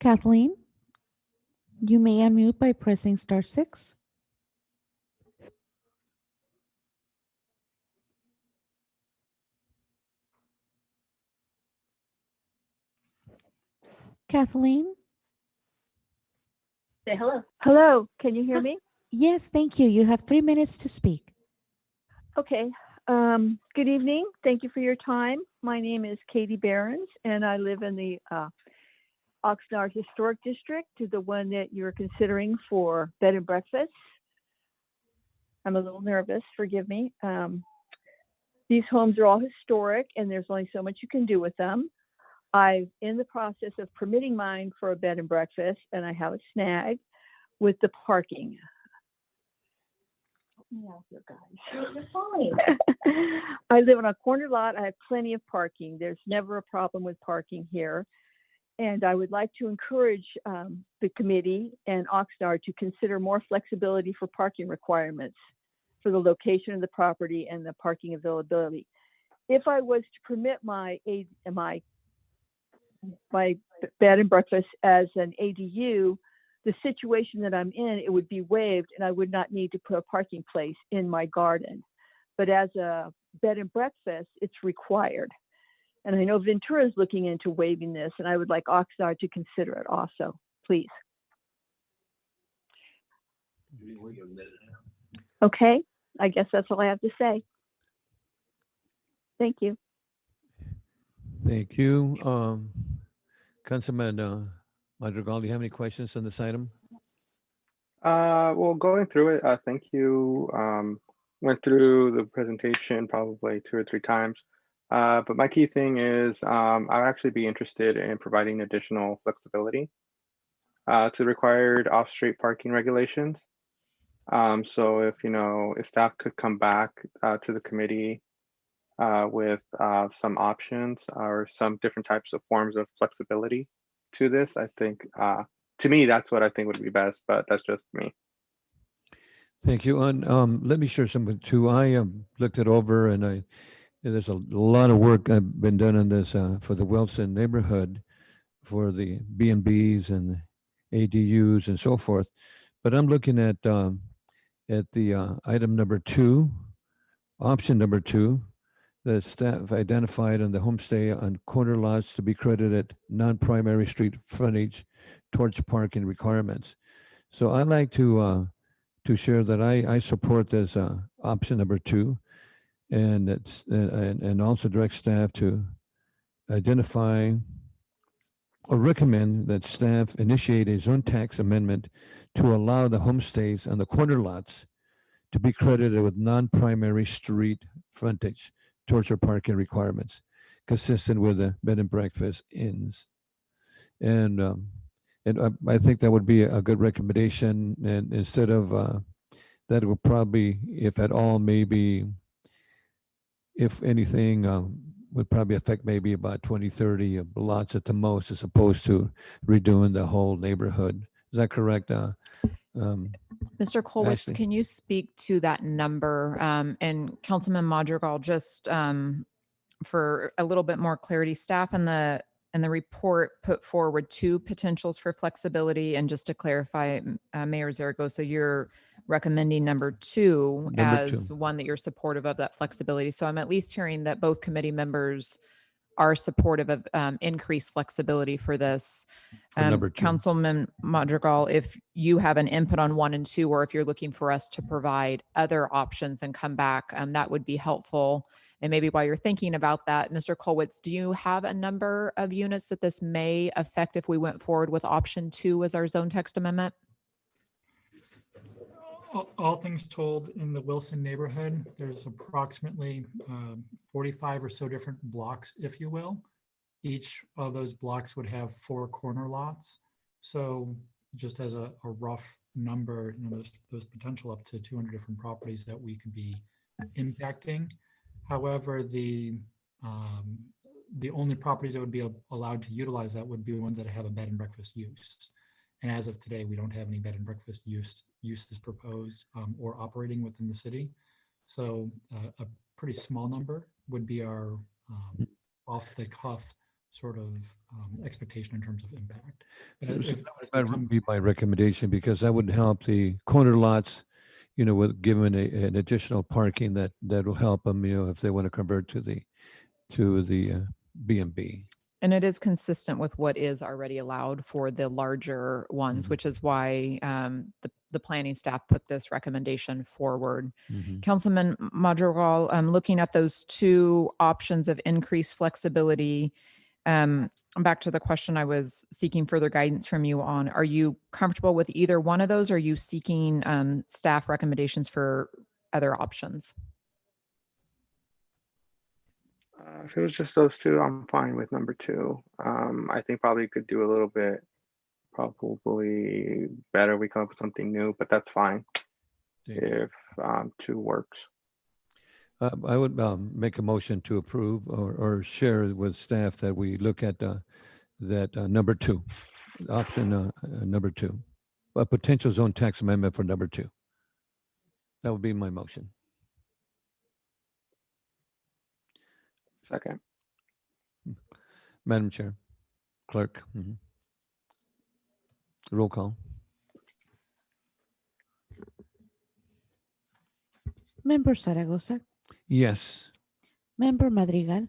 Speaker 2: Kathleen, you may unmute by pressing *6. Kathleen?
Speaker 14: Say hello. Hello, can you hear me?
Speaker 2: Yes, thank you. You have 3 minutes to speak.
Speaker 14: Okay. Good evening. Thank you for your time. My name is Katie Behrens, and I live in the Oxnard Historic District, the one that you're considering for bed and breakfast. I'm a little nervous, forgive me. These homes are all historic, and there's only so much you can do with them. I'm in the process of permitting mine for a bed and breakfast, and I have a snag with the parking. Help me out here, guys. You're fine. I live on a corner lot. I have plenty of parking. There's never a problem with parking here. And I would like to encourage the committee and Oxnard to consider more flexibility for parking requirements for the location of the property and the parking availability. If I was to permit my bed and breakfast as an ADU, the situation that I'm in, it would be waived and I would not need to put a parking place in my garden. But as a bed and breakfast, it's required. And I know Ventura is looking into waiving this, and I would like Oxnard to consider it also, please. Okay, I guess that's all I have to say. Thank you.
Speaker 5: Thank you. Councilman Madrigal, do you have any questions on this item?
Speaker 6: Well, going through it, thank you. Went through the presentation probably 2 or 3 times. But my key thing is I'd actually be interested in providing additional flexibility to required off-street parking regulations. So if staff could come back to the committee with some options or some different types of forms of flexibility to this, I think, to me, that's what I think would be best, but that's just me.
Speaker 5: Thank you. And let me share something too. I looked it over, and there's a lot of work been done on this for the Wilson neighborhood, for the B&Bs and ADUs and so forth. But I'm looking at the item number 2, option number 2, that staff identified on the homestay on corner lots to be credited non-primary street frontage towards parking requirements. So I'd like to share that I support this option number 2, and also direct staff to identify or recommend that staff initiate a zone tax amendment to allow the homestays on the corner lots to be credited with non-primary street frontage towards their parking requirements, consistent with the bed and breakfast inns. And I think that would be a good recommendation. And instead of that, would probably, if at all, maybe, if anything, would probably affect maybe about 20, 30 lots at the most, as opposed to redoing the whole neighborhood. Is that correct?
Speaker 12: Mr. Kolwitz,
Speaker 5: Ashley?
Speaker 12: can you speak to that number? And Councilman Madrigal, just for a little bit more clarity, staff in the And the report put forward 2 potentials for flexibility. And just to clarify, Mayor Zaragoza, you're recommending number 2
Speaker 5: Number
Speaker 12: as
Speaker 5: 2.
Speaker 12: one that you're supportive of that flexibility. So I'm at least hearing that both committee members are supportive of increased flexibility for this.
Speaker 5: For number 2.
Speaker 12: Councilman Madrigal, if you have an input on 1 and 2, or if you're looking for us to provide other options and come back, that would be helpful. And maybe while you're thinking about that, Mr. Kolwitz, do you have a number of units that this may affect if we went forward with option 2 as our zone text amendment?
Speaker 15: All things told, in the Wilson neighborhood, there's approximately 45 or so different blocks, if you will. Each of those blocks would have 4 corner lots. So just as a rough number, there's potential up to 200 different properties that we could be impacting. However, the only properties that would be allowed to utilize that would be ones that have a bed and breakfast use. And as of today, we don't have any bed and breakfast uses proposed or operating within the city. So a pretty small number would be our off the cuff sort of expectation in terms of impact.
Speaker 5: That would be my recommendation, because that would help the corner lots, with giving an additional parking that will help them, if they want to convert to the B&B.
Speaker 12: And it is consistent with what is already allowed for the larger ones, which is why the planning staff put this recommendation forward. Councilman Madrigal, looking at those 2 options of increased flexibility, back to the question I was seeking further guidance from you on, are you comfortable with either one of those? Or are you seeking staff recommendations for other options?
Speaker 6: If it was just those 2, I'm fine with number 2. I think probably could do a little bit, probably better. We come up with something new, but that's fine if 2 works.
Speaker 5: I would make a motion to approve or share with staff that we look at that number 2, option number 2, a potential zone tax amendment for number 2. That would be my motion.
Speaker 6: Second.
Speaker 5: Madam Chair, Clerk. Roll call.
Speaker 2: Member Zaragoza,
Speaker 5: Yes.
Speaker 2: Member Madrigal.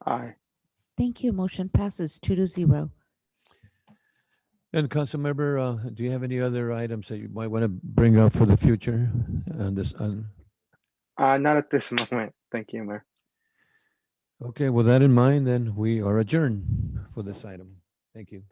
Speaker 6: Aye.
Speaker 2: Thank you. Motion passes 2-0.
Speaker 5: And Councilmember, do you have any other items that you might want to bring up for the future on this?
Speaker 6: Not at this moment. Thank you, Mayor.
Speaker 5: Okay, with that in mind, then we are adjourned for this item. Thank you.